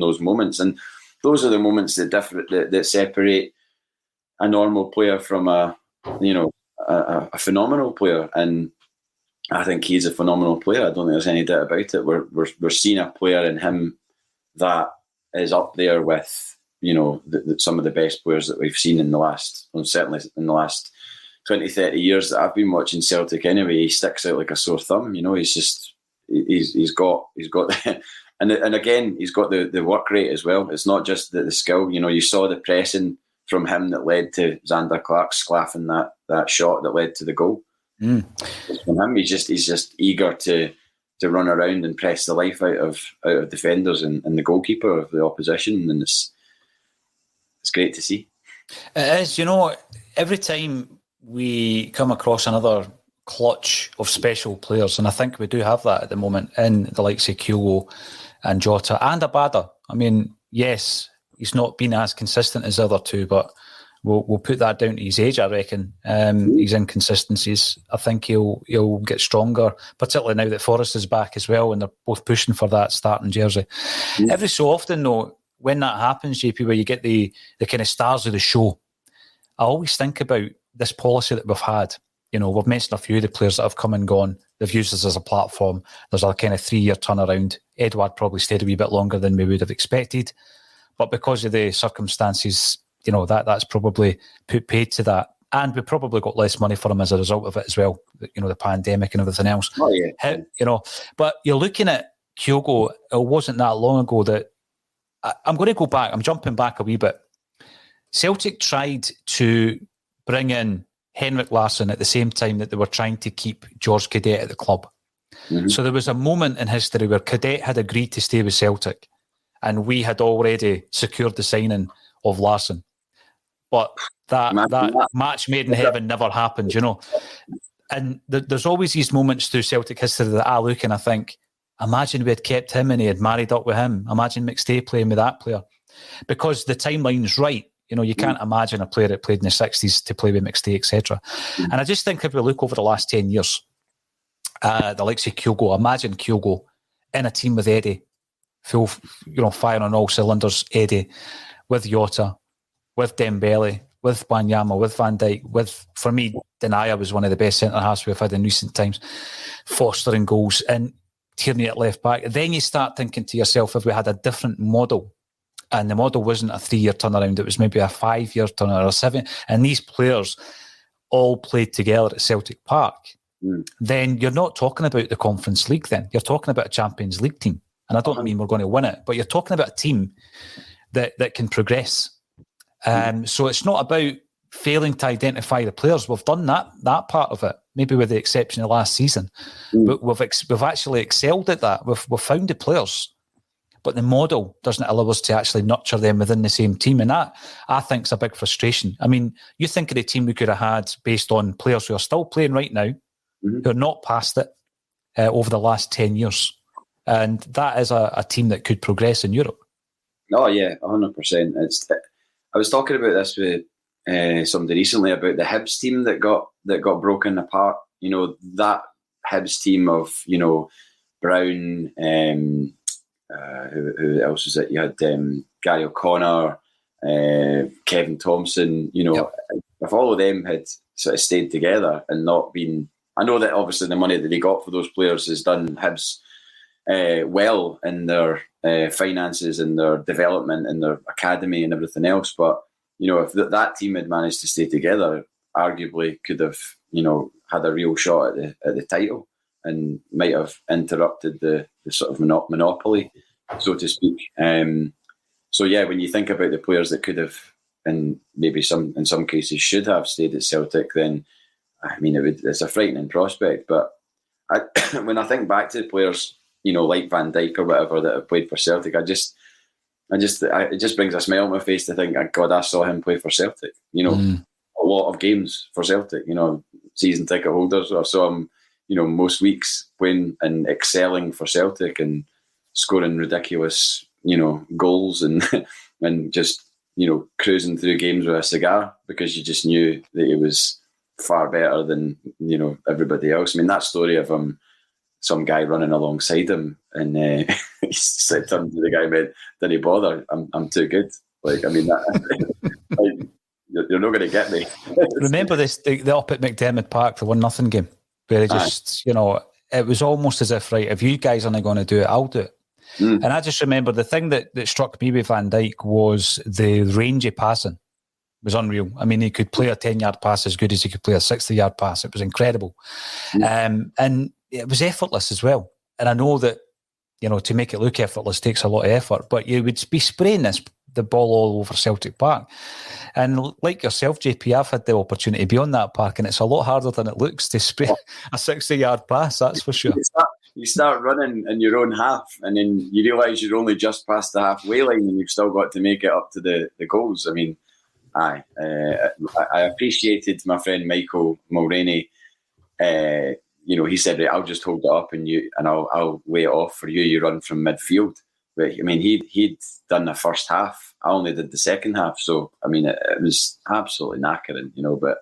those moments. And those are the moments that separate a normal player from a phenomenal player. And I think he's a phenomenal player. I don't think there's any doubt about it. We're seeing a player in him that is up there with, some of the best players that we've seen certainly in the last 20, 30 years that I've been watching Celtic anyway. He sticks out like a sore thumb. He's got and again, he's got the work rate as well. It's not just the skill. You saw the pressing from him that led to Xander Clark sclaffing that shot that led to the goal. From him, he's just eager to run around and press the life out of defenders and the goalkeeper of the opposition, and it's great to see. It is. Every time we come across another clutch of special players, and I think we do have that at the moment in the likes of Kyogo and Jota and Abada. I mean, yes, he's not been as consistent as the other two, but we'll put that down to his age, I reckon. His inconsistencies. I think he'll get stronger, particularly now that Forrest is back as well, and they're both pushing for that starting jersey. Every so often, though, when that happens, JP, where you get the kind of stars of the show, I always think about this policy that we've had. We've mentioned a few of the players that have come and gone. They've used this as a platform. There's a kind of 3-year turnaround. Edouard probably stayed a wee bit longer than we would have expected. But because of the circumstances, that's probably put paid to that. And we probably got less money for him as a result of it as well. The pandemic and everything else. Oh, yeah. But you're looking at Kyogo. It wasn't that long ago that I'm going to go back. I'm jumping back a wee bit. Celtic tried to bring in Henrik Larsson at the same time that they were trying to keep George Cadet at the club. Mm-hmm. So there was a moment in history where Cadet had agreed to stay with Celtic and we had already secured the signing of Larsson. But that match made in heaven never happened, And there's always these moments through Celtic history that I look and I think, imagine we had kept him and he had married up with him. Imagine McStay playing with that player. Because the timeline's right. You can't imagine a player that played in the 60s to play with McStay, etc. And I just think if we look over the last 10 years, the likes of Kyogo, imagine Kyogo in a team with Eddie, full, firing on all cylinders, Eddie, with Jota, with Dembele, with Wanyama, with Van Dijk, for me, Denayer was one of the best centre-halves we've had in recent times, Foster in goals, and Tierney at left back. Then you start thinking to yourself, if we had a different model, and the model wasn't a 3-year turnaround, it was maybe a 5-year turnaround or 7, and these players all played together at Celtic Park, then you're not talking about the Conference League then. You're talking about a Champions League team. And I don't mean we're going to win it, but you're talking about a team that can progress. So it's not about failing to identify the players. We've done that part of it, maybe with the exception of last season. But we've actually excelled at that. We've found the players. But the model doesn't allow us to actually nurture them within the same team. And that, I think, is a big frustration. I mean, you think of the team we could have had based on players who are still playing right now, who are not past it over the last 10 years. And that is a team that could progress in Europe. Oh, yeah, 100%. I was talking about this with somebody recently about the Hibs team that got broken apart. That Hibs team of, Brown, who else was it? You had Gary O'Connor, Kevin Thompson. If all of them had sort of stayed together and not been, I know that obviously the money that they got for those players has done Hibs well in their finances and their development and their academy and everything else. But if that team had managed to stay together, arguably could have had a real shot at the title and might have interrupted the sort of monopoly, so to speak. So yeah, when you think about the players that could have, and maybe in some cases should have stayed at Celtic, then I mean it's a frightening prospect. But when I think back to the players, like Van Dijk or whatever that have played for Celtic, it just brings a smile on my face to think, God, I saw him play for Celtic. A lot of games for Celtic. Season ticket holders. I saw him, most weeks playing and excelling for Celtic and scoring ridiculous, goals and and just cruising through games with a cigar because you just knew that he was far better than everybody else. I mean, that story of him some guy running alongside him, and he said to the guy, "Mate, didn't bother. I'm too good." Like, I mean, like, you're not going to get me. Remember this, the up at McDermott Park, the 1-0 game, where he just, it was almost as if, right, if you guys aren't going to do it, I'll do it. And I just remember the thing that struck me with Van Dijk was the range of passing was unreal. I mean, he could play a 10-yard pass as good as he could play a 60-yard pass. It was incredible. And it was effortless as well. And I know that, to make it look effortless takes a lot of effort, but you would be spraying the ball all over Celtic Park. And like yourself, JP, I've had the opportunity to be on that park, and it's a lot harder than it looks to spray a 60-yard pass, that's for sure. You start running in your own half, and then you realise you're only just past the halfway line, and you've still got to make it up to the goals. I mean, I appreciated my friend Michael Mulroney. He said, "Right, I'll just hold it up, and I'll weigh it off for you. You run from midfield." But I mean, he'd done the first half. I only did the second half, so I mean, it was absolutely knackering, but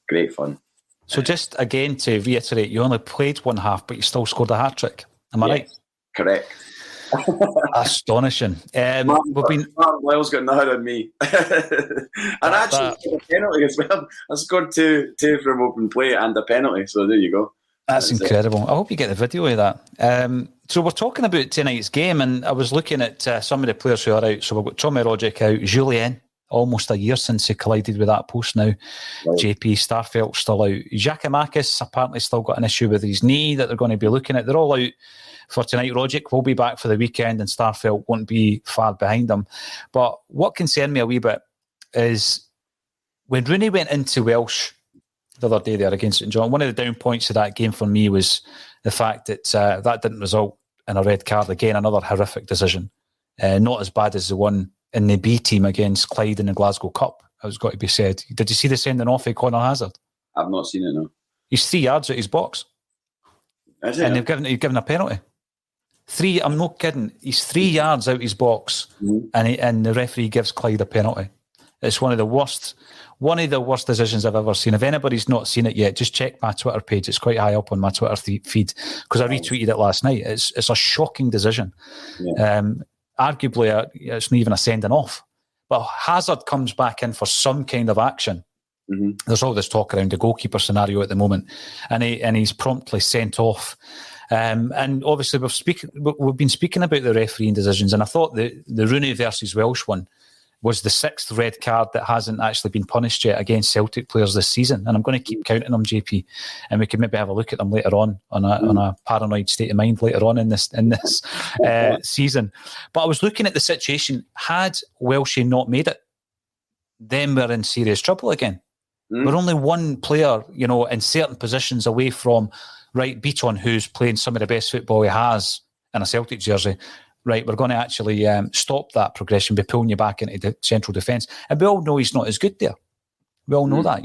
great fun. So just again to reiterate, you only played one half, but you still scored a hat trick. Am I right? Correct. Astonishing. Martin Lyle's got nothing on me, and actually a penalty as well. I scored two from open play and a penalty. So there you go. That's incredible. I hope you get the video of that. So we're talking about tonight's game, and I was looking at some of the players who are out. So we've got Tommy Rogic out, Julien, almost a year since he collided with that post now. Right. JP Starfelt still out. Giacomakis apparently still got an issue with his knee that they're going to be looking at. They're all out for tonight. Rogic will be back for the weekend, and Starfelt won't be far behind them. But what concerned me a wee bit is when Rooney went into Welsh the other day there against St John, one of the down points of that game for me was the fact that that didn't result in a red card. Again, another horrific decision. Not as bad as the one in the B team against Clyde in the Glasgow Cup, it's got to be said. Did you see the sending off of Conor Hazard? I've not seen it, no. He's 3 yards out his box. And they've given a penalty. I'm not kidding. He's 3 yards out his box, and the referee gives Clyde a penalty. It's one of the worst decisions I've ever seen. If anybody's not seen it yet, just check my Twitter page. It's quite high up on my Twitter feed because I retweeted it last night. It's a shocking decision. Yeah. Arguably, it's not even a sending off. But Hazard comes back in for some kind of action. Mm-hmm. There's all this talk around the goalkeeper scenario at the moment, and he's promptly sent off. And obviously, we've been speaking about the refereeing decisions, and I thought the Rooney versus Welsh one was the 6th red card that hasn't actually been punished yet against Celtic players this season. And I'm going to keep counting them, JP, and we can maybe have a look at them later on a paranoid state of mind later on in this season. But I was looking at the situation. Had Welshie not made it, then we're in serious trouble again. We're only one player, in certain positions away from, right, Beaton, who's playing some of the best football he has in a Celtic jersey. Right, we're going to actually stop that progression by pulling you back into the central defence. And we all know he's not as good there. We all know that.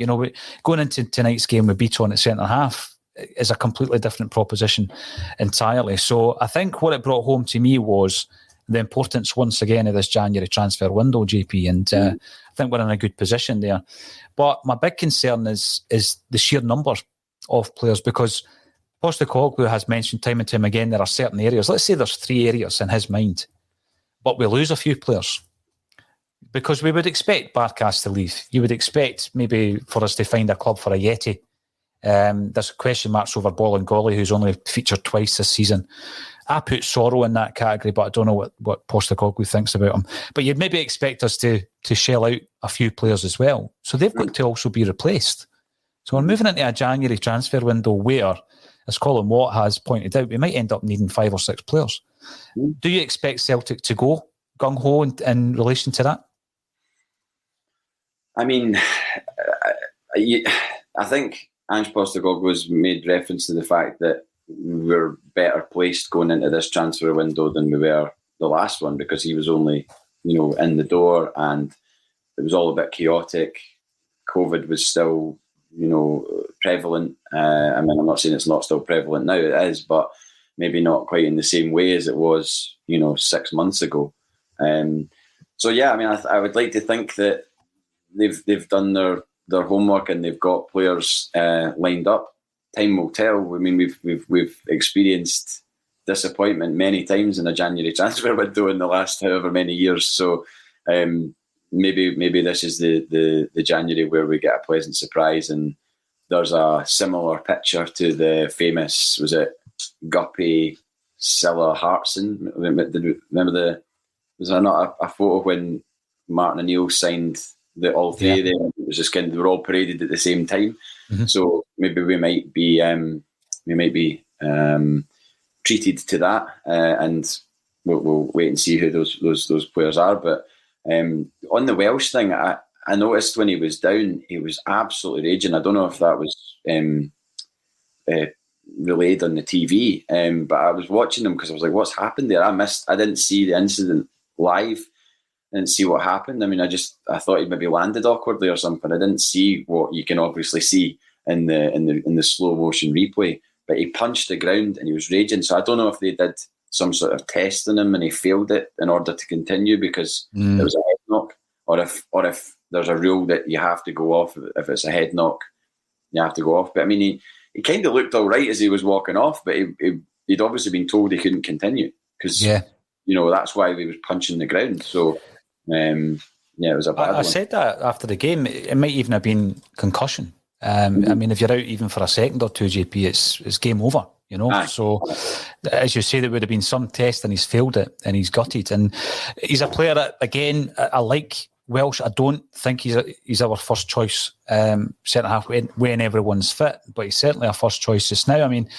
Going into tonight's game with Beaton at centre-half is a completely different proposition entirely. So I think what it brought home to me was the importance, once again, of this January transfer window, JP. And I think we're in a good position there. But my big concern is the sheer number of players, because Postecoglou has mentioned time and time again there are certain areas. Let's say there's 3 areas in his mind, but we lose a few players because we would expect Barkas to leave. You would expect maybe for us to find a club for a Yeti. There's question marks over Bolingoli, who's only featured twice this season. I put Sorrow in that category, but I don't know what Postecoglou thinks about him. But you'd maybe expect us to shell out a few players as well. So they've got to also be replaced. So we're moving into a January transfer window where, as Colin Watt has pointed out, we might end up needing 5 or 6 players. Do you expect Celtic to go gung-ho in relation to that? I mean, I think Ange Postecoglou has made reference to the fact that we're better placed going into this transfer window than we were the last one, because he was only, in the door and it was all a bit chaotic. COVID was still prevalent. I mean, I'm not saying it's not still prevalent now, it is, but maybe not quite in the same way as it was, 6 months ago. So yeah, I mean, I would like to think that they've done their homework and they've got players lined up time will tell. I mean, we've experienced disappointment many times in a January transfer window in the last however many years. So maybe this is the January where we get a pleasant surprise, and there's a similar picture to the famous, was it Guppy, Silla, Hartson? Remember was there not a photo when Martin O'Neill signed all three of them? It was just kind of, they were all paraded at the same time. Mm-hmm. So maybe we might be treated to that, and we'll wait and see who those players are. But on the Welsh thing, I noticed when he was down, he was absolutely raging. I don't know if that was relayed on the TV, but I was watching him because I was like, what's happened there? I didn't see the incident live. I didn't see what happened. I mean, I thought he maybe landed awkwardly or something. I didn't see what you can obviously see in the slow motion replay. But he punched the ground and he was raging. So I don't know if they did some sort of test on him and he failed it in order to continue because there was a head knock, or if there's a rule that you have to go off if it's a head knock, you have to go off. But I mean, he kind of looked all right as he was walking off, but he'd obviously been told he couldn't continue because that's why he was punching the ground. So. It was a bad one. I said that after the game. It might even have been concussion. I mean, if you're out even for a second or two, JP, it's game over. So as you say, there would have been some test and he's failed it and he's gutted. And he's a player that, again, I like Welsh. I don't think he's our first choice centre half when everyone's fit, but he's certainly our first choice just now. I mean,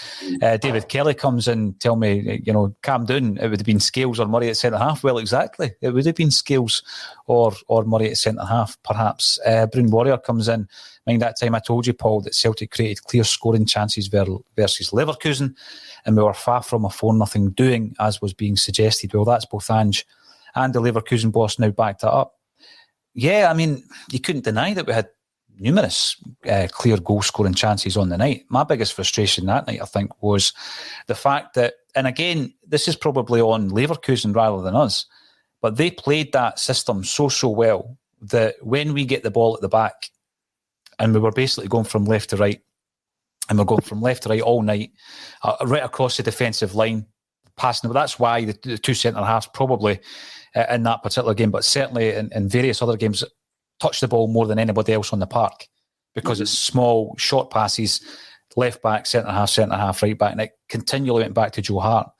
David Kelly comes in, tell me, calm down. It would have been Scales or Murray at centre half. Well, exactly. It would have been Scales or Murray at centre half, perhaps. Brune Warrior comes in. Mind that time I told you, Paul, that Celtic created clear scoring chances versus Leverkusen, and we were far from a 4-0 doing, as was being suggested. Well, that's both Ange and the Leverkusen boss now backed that up. Yeah, I mean, you couldn't deny that we had numerous clear goal-scoring chances on the night. My biggest frustration that night, I think, was the fact that, and again, this is probably on Leverkusen rather than us, but they played that system so well that when we get the ball at the back, and we were basically going from left to right, and we're going from left to right all night, right across the defensive line, passing. That's why the two centre-halves probably in that particular game, but certainly in various other games, touch the ball more than anybody else on the park because it's small, short passes, left back, centre half, right back, and it continually went back to Joe Hart.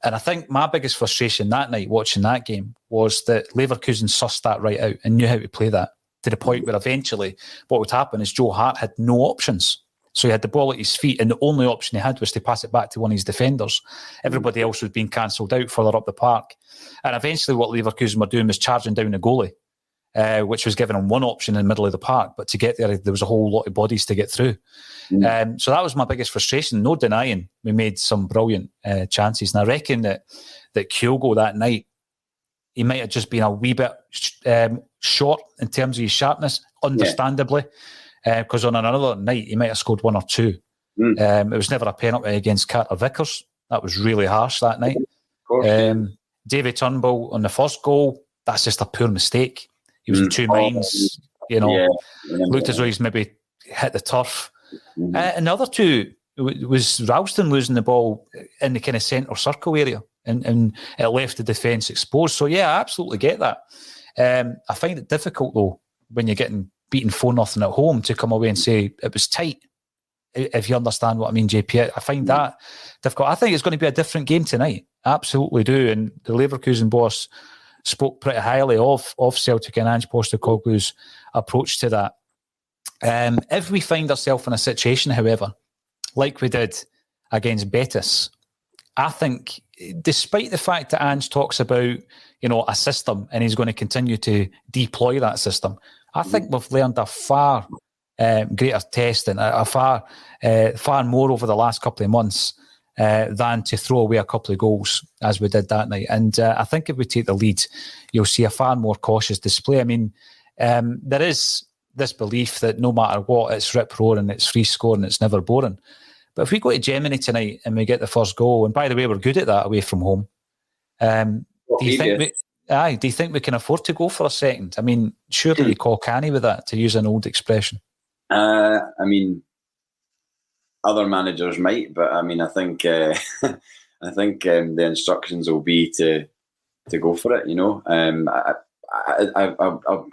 And I think my biggest frustration that night watching that game was that Leverkusen sussed that right out and knew how to play that to the point where eventually what would happen is Joe Hart had no options. So he had the ball at his feet, and the only option he had was to pass it back to one of his defenders. Everybody else was being cancelled out further up the park. And eventually what Leverkusen were doing was charging down the goalie, which was giving him one option in the middle of the park. But to get there was a whole lot of bodies to get through. So that was my biggest frustration. No denying we made some brilliant chances. And I reckon that Kyogo that night, he might have just been a wee bit short in terms of his sharpness, understandably. Because on another night, he might have scored one or two. It was never a penalty against Carter Vickers. That was really harsh that night. David Turnbull on the first goal, that's just a poor mistake. He was in two minds, looked as though he's maybe hit the turf. And the other two was Ralston losing the ball in the kind of centre circle area and it left the defence exposed. So, yeah, I absolutely get that. I find it difficult, though, when you're getting beaten 4-0 at home to come away and say it was tight, if you understand what I mean, JP. I find that difficult. I think it's going to be a different game tonight. Absolutely do. And the Leverkusen boss spoke pretty highly of Celtic and Ange Postecoglou's approach to that. If we find ourselves in a situation, however, like we did against Betis, I think, despite the fact that Ange talks about, a system and he's going to continue to deploy that system, I think we've learned a far greater test and a far more over the last couple of months than to throw away a couple of goals as we did that night. And I think if we take the lead, you'll see a far more cautious display. I mean, there is this belief that no matter what, it's rip-roaring, it's free scoring, it's never boring. But if we go to Germany tonight and we get the first goal, and by the way, we're good at that away from home, do you think we can afford to go for a second? I mean, surely you call canny with that, to use an old expression. I mean, other managers might, but I mean, I think I think the instructions will be to go for it.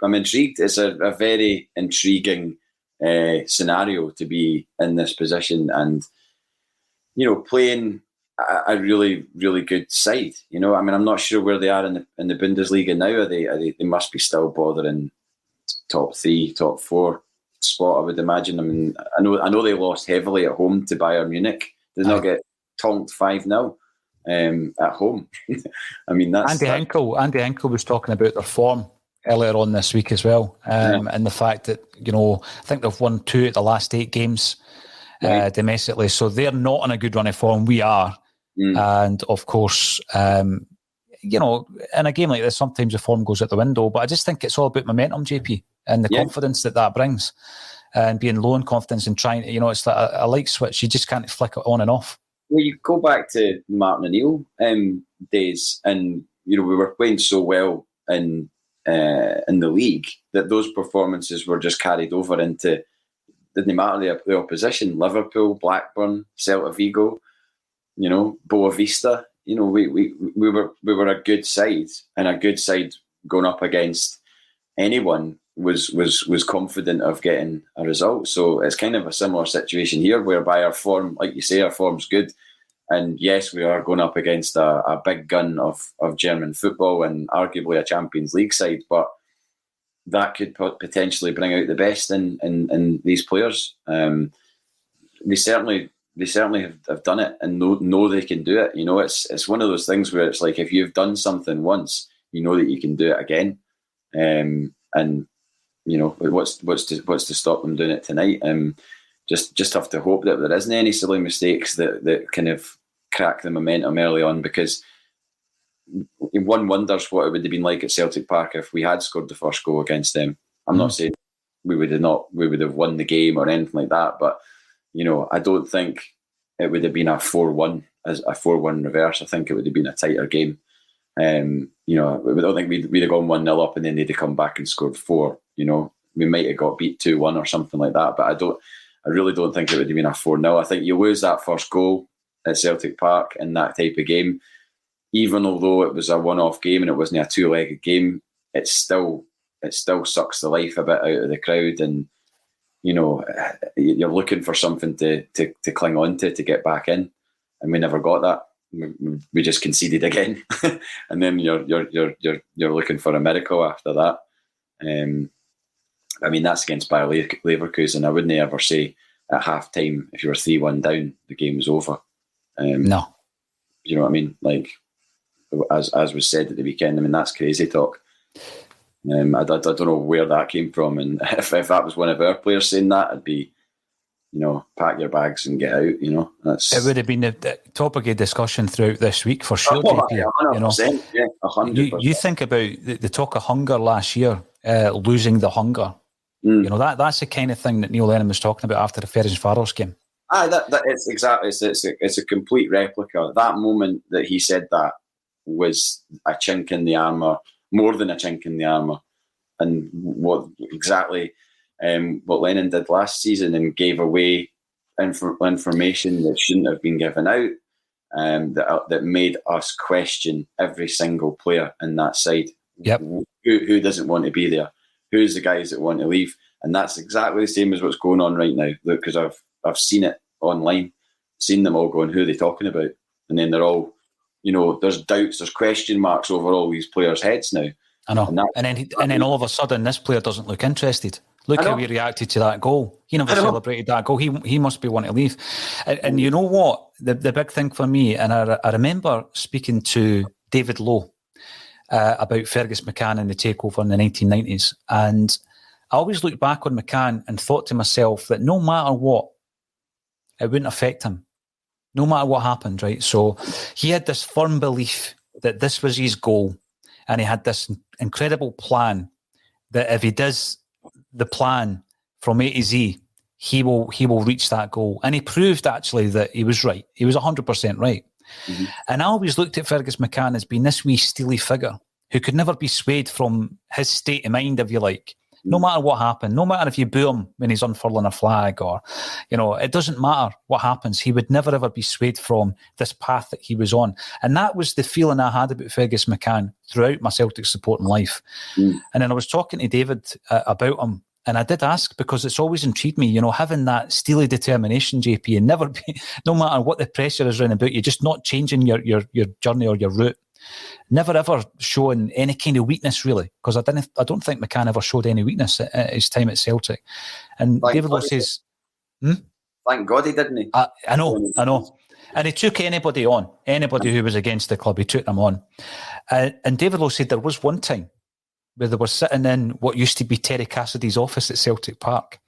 I'm intrigued. It's a very intriguing scenario to be in this position, and playing a really, really good side. I mean, I'm not sure where they are in the Bundesliga now. Are they must be still bothering top 3, top 4 spot, I would imagine. I mean, I know they lost heavily at home to Bayern Munich. Did not get tonked 5-0 at home. I mean, that's Andy Henkel was talking about their form earlier on this week as well, and the fact that I think they've won 2 at the last 8 games domestically, so they're not in a good run of form. We are, and of course, in a game like this, sometimes the form goes out the window. But I just think it's all about momentum, JP, and the confidence that brings, and being low in confidence and trying. It's like a light switch. You just can't flick it on and off. Well, you go back to Martin O'Neill days, and we were playing so well in the league that those performances were just carried over into, didn't matter the opposition. Liverpool, Blackburn, Celta Vigo, Boa Vista. We were a good side, and a good side going up against anyone was confident of getting a result. So it's kind of a similar situation here, whereby our form, like you say, our form's good. And yes, we are going up against a big gun of German football and arguably a Champions League side, but that could potentially bring out the best in these players. They certainly have done it and know they can do it. It's one of those things where it's like, if you've done something once, you know that you can do it again. And what's to stop them doing it tonight? Just have to hope that there isn't any silly mistakes that kind of crack the momentum early on, because one wonders what it would have been like at Celtic Park if we had scored the first goal against them. I'm not saying we would have won the game or anything like that, but I don't think it would have been a 4-1 as a 4-1 reverse. I think it would have been a tighter game. I don't think we'd have gone 1-0 up and then they'd have come back and scored 4. We might have got beat 2-1 or something like that, but I really don't think it would have been a 4-0. I think you lose that first goal at Celtic Park in that type of game, even although it was a one-off game and it wasn't a two-legged game, it still sucks the life a bit out of the crowd, and you're looking for something to cling on to get back in, and we never got that. We just conceded again, and then you're looking for a miracle after that. I mean, that's against Bayer Leverkusen. I wouldn't ever say at half time, if you were 3-1 down, the game was over. No. You know what I mean? Like, as was said at the weekend, I mean, that's crazy talk. I don't know where that came from. And if that was one of our players saying that, I'd be, pack your bags and get out, It would have been the topic of discussion throughout this week for sure. 100%, yeah, 100%. You think about the talk of hunger last year, losing the hunger. That's the kind of thing that Neil Lennon was talking about after the Ferencváros game. It's exactly. It's a complete replica. That moment that he said that was a chink in the armour, more than a chink in the armour, and what Lennon did last season and gave away information that shouldn't have been given out, that made us question every single player in that side. Yep. Who doesn't want to be there? Who's the guys that want to leave? And that's exactly the same as what's going on right now. Look, because I've seen it online, seen them all going, who are they talking about? And then they're all, there's doubts, there's question marks over all these players' heads now. I know. And then all of a sudden, this player doesn't look interested. Look how he reacted to that goal. He never celebrated that goal. He must be wanting to leave. And you know what? The big thing for me, and I remember speaking to David Lowe about Fergus McCann and the takeover in the 1990s. And I always looked back on McCann and thought to myself that no matter what, it wouldn't affect him. No matter what happened, right? So he had this firm belief that this was his goal, and he had this incredible plan that if he does the plan from A to Z, he will reach that goal. And he proved actually that he was right. He was 100% right. Mm-hmm. And I always looked at Fergus McCann as being this wee steely figure who could never be swayed from his state of mind, if you like. No matter what happened, no matter if you boo him when he's unfurling a flag or, it doesn't matter what happens. He would never, ever be swayed from this path that he was on. And that was the feeling I had about Fergus McCann throughout my Celtic supporting life. And then I was talking to David about him, and I did ask, because it's always intrigued me, having that steely determination, JP, and never be, no matter what the pressure is around about you, just not changing your journey or your route. Never ever showing any kind of weakness, really, because I don't think McCann ever showed any weakness at his time at Celtic. And David Lowe says, thank God he didn't. He? I know. And he took anybody who was against the club, he took them on. And David Lowe said there was one time where they were sitting in what used to be Terry Cassidy's office at Celtic Park,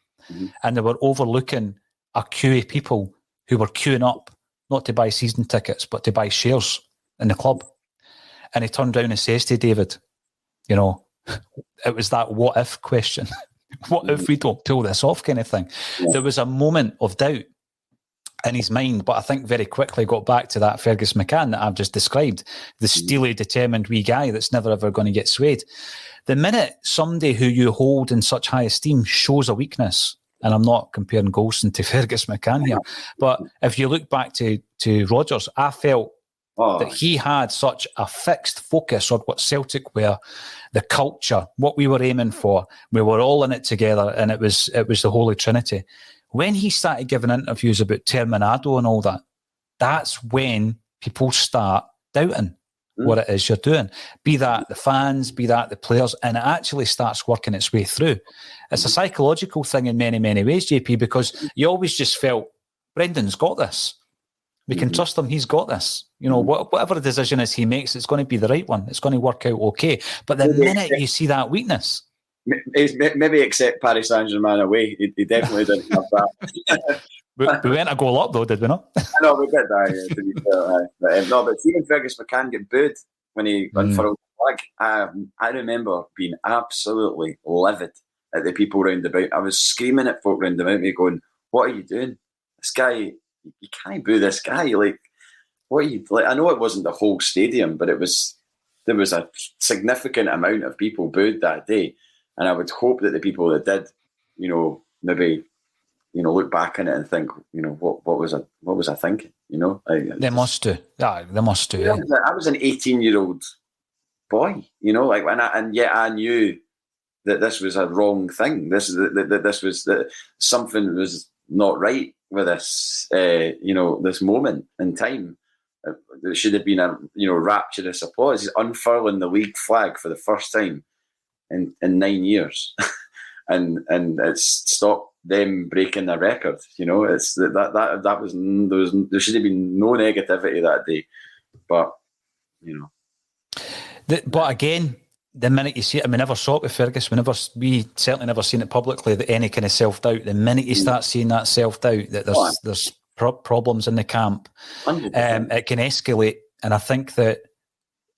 and they were overlooking a queue of people who were queuing up, not to buy season tickets, but to buy shares in the club. And he turned around and says to David, it was that what if question. What if we don't pull this off kind of thing? Yeah. There was a moment of doubt in his mind, but I think very quickly got back to that Fergus McCann that I've just described, the steely, determined wee guy that's never ever going to get swayed. The minute somebody who you hold in such high esteem shows a weakness, and I'm not comparing Golson to Fergus McCann here, but if you look back to Rogers, I felt that he had such a fixed focus on what Celtic were, the culture, what we were aiming for. We were all in it together, and it was the Holy Trinity. When he started giving interviews about Terminado and all that, that's when people start doubting what it is you're doing. Be that the fans, be that the players, and it actually starts working its way through. It's a psychological thing in many, many ways, JP, because you always just felt, Brendan's got this. We can trust him. He's got this. Whatever the decision is he makes, it's going to be the right one. It's going to work out okay. But the minute you see that weakness... Maybe except Paris Saint-Germain away. He definitely didn't have that. we went a goal up, though, did we not? No, we did, to be fair. But seeing Fergus McCann get booed when he unfurled the flag, I remember being absolutely livid at the people round about. I was screaming at folk round about me going, what are you doing? This guy... You can't boo this guy. Like, what are you like? I know it wasn't the whole stadium, but there was a significant amount of people booed that day, and I would hope that the people that did, maybe, look back on it and think, what was I thinking? They must do. Yeah, they must do. I was an 18-year-old boy, and yet I knew that this was a wrong thing. This was something was not right with this, this moment in time. There should have been a, rapturous applause. He's unfurling the league flag for the first time in 9 years, and it's stopped them breaking their record. It's that was there should have been no negativity that day, but But again, the minute you see it, and we never saw it with Fergus, we certainly never seen it publicly, that any kind of self-doubt, the minute you start seeing that self-doubt, that there's problems in the camp, it can escalate. And I think that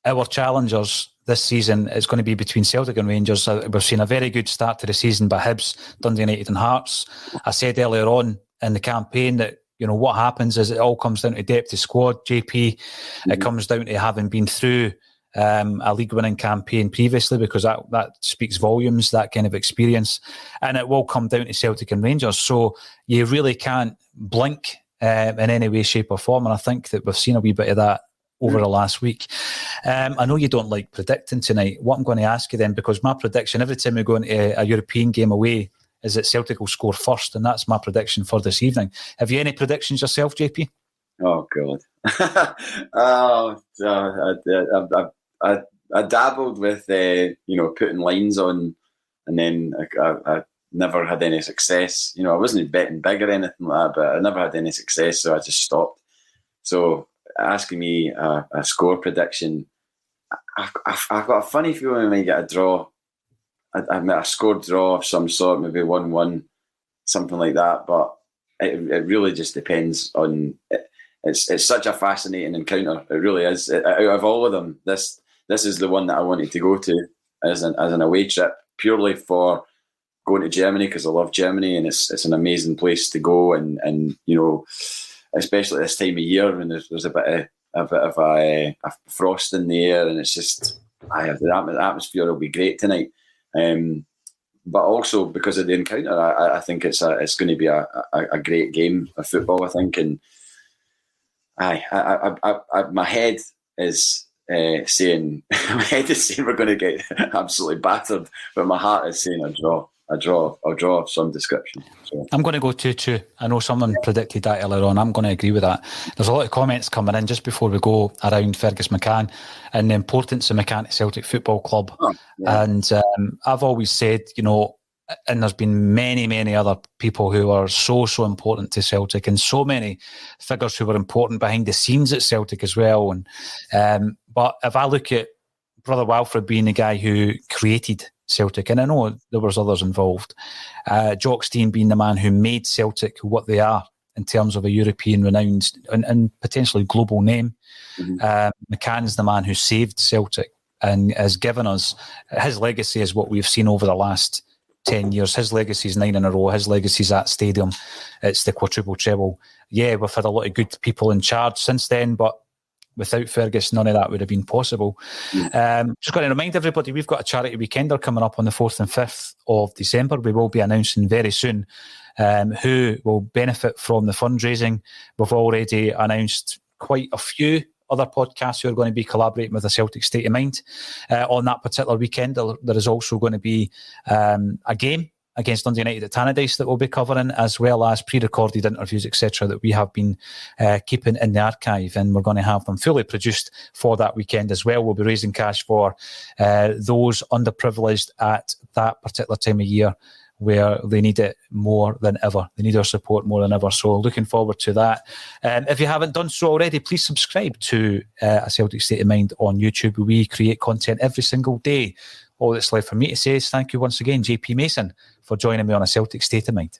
our challengers this season is going to be between Celtic and Rangers. We've seen a very good start to the season by Hibs, Dundee United and Hearts. I said earlier on in the campaign that, what happens is it all comes down to depth of squad, JP. It comes down to having been through a league-winning campaign previously, because that speaks volumes, that kind of experience, and it will come down to Celtic and Rangers. So you really can't blink in any way, shape or form, and I think that we've seen a wee bit of that over the last week. I know you don't like predicting tonight. What I'm going to ask you then, because my prediction every time we go into a European game away is that Celtic will score first, and that's my prediction for this evening. Have you any predictions yourself, JP? Oh God. I dabbled with putting lines on, and then I never had any success. I wasn't betting big or anything like that, but I never had any success, so I just stopped. So asking me a score prediction, I've got a funny feeling we might get a draw. A score draw of some sort, maybe 1-1, something like that. But it really just depends on. It's such a fascinating encounter. It really is. Out of all of them, this is the one that I wanted to go to as an away trip, purely for going to Germany, because I love Germany and it's an amazing place to go, and especially this time of year when there's a bit of a frost in the air, and it's just the atmosphere will be great tonight. but also because of the encounter. I think it's going to be a great game of football, I think. And my head is saying we're going to get absolutely battered, but my heart is saying a draw of some description. So I'm going to go 2-2. I know someone predicted that earlier on. I'm going to agree with that. There's a lot of comments coming in just before we go around Fergus McCann and the importance of McCann to Celtic Football Club. Oh, yeah. And I've always said, and there's been many, many other people who are so important to Celtic, and so many figures who were important behind the scenes at Celtic as well. And but if I look at Brother Walfred being the guy who created Celtic, and I know there was others involved, Johnstone being the man who made Celtic what they are in terms of a European renowned and potentially global name. Mm-hmm. McCann's the man who saved Celtic and has given us, his legacy is what we've seen over the last 10 years. His legacy is 9 in a row. His legacy is that stadium. It's the quadruple treble. Yeah, we've had a lot of good people in charge since then, but without Fergus, none of that would have been possible. Just going to remind everybody, we've got a charity weekender coming up on the 4th and 5th of December. We will be announcing very soon who will benefit from the fundraising. We've already announced quite a few other podcasts who are going to be collaborating with the Celtic State of Mind. On that particular weekend, there is also going to be a game against Dundee United at Tannadice that we'll be covering, as well as pre-recorded interviews, etc., that we have been keeping in the archive, and we're going to have them fully produced for that weekend as well. We'll be raising cash for those underprivileged at that particular time of year where they need it more than ever. They need our support more than ever. So looking forward to that. If you haven't done so already, please subscribe to A Celtic State of Mind on YouTube. We create content every single day. All that's left for me to say is thank you once again, JP Mason, for joining me on A Celtic State of Mind.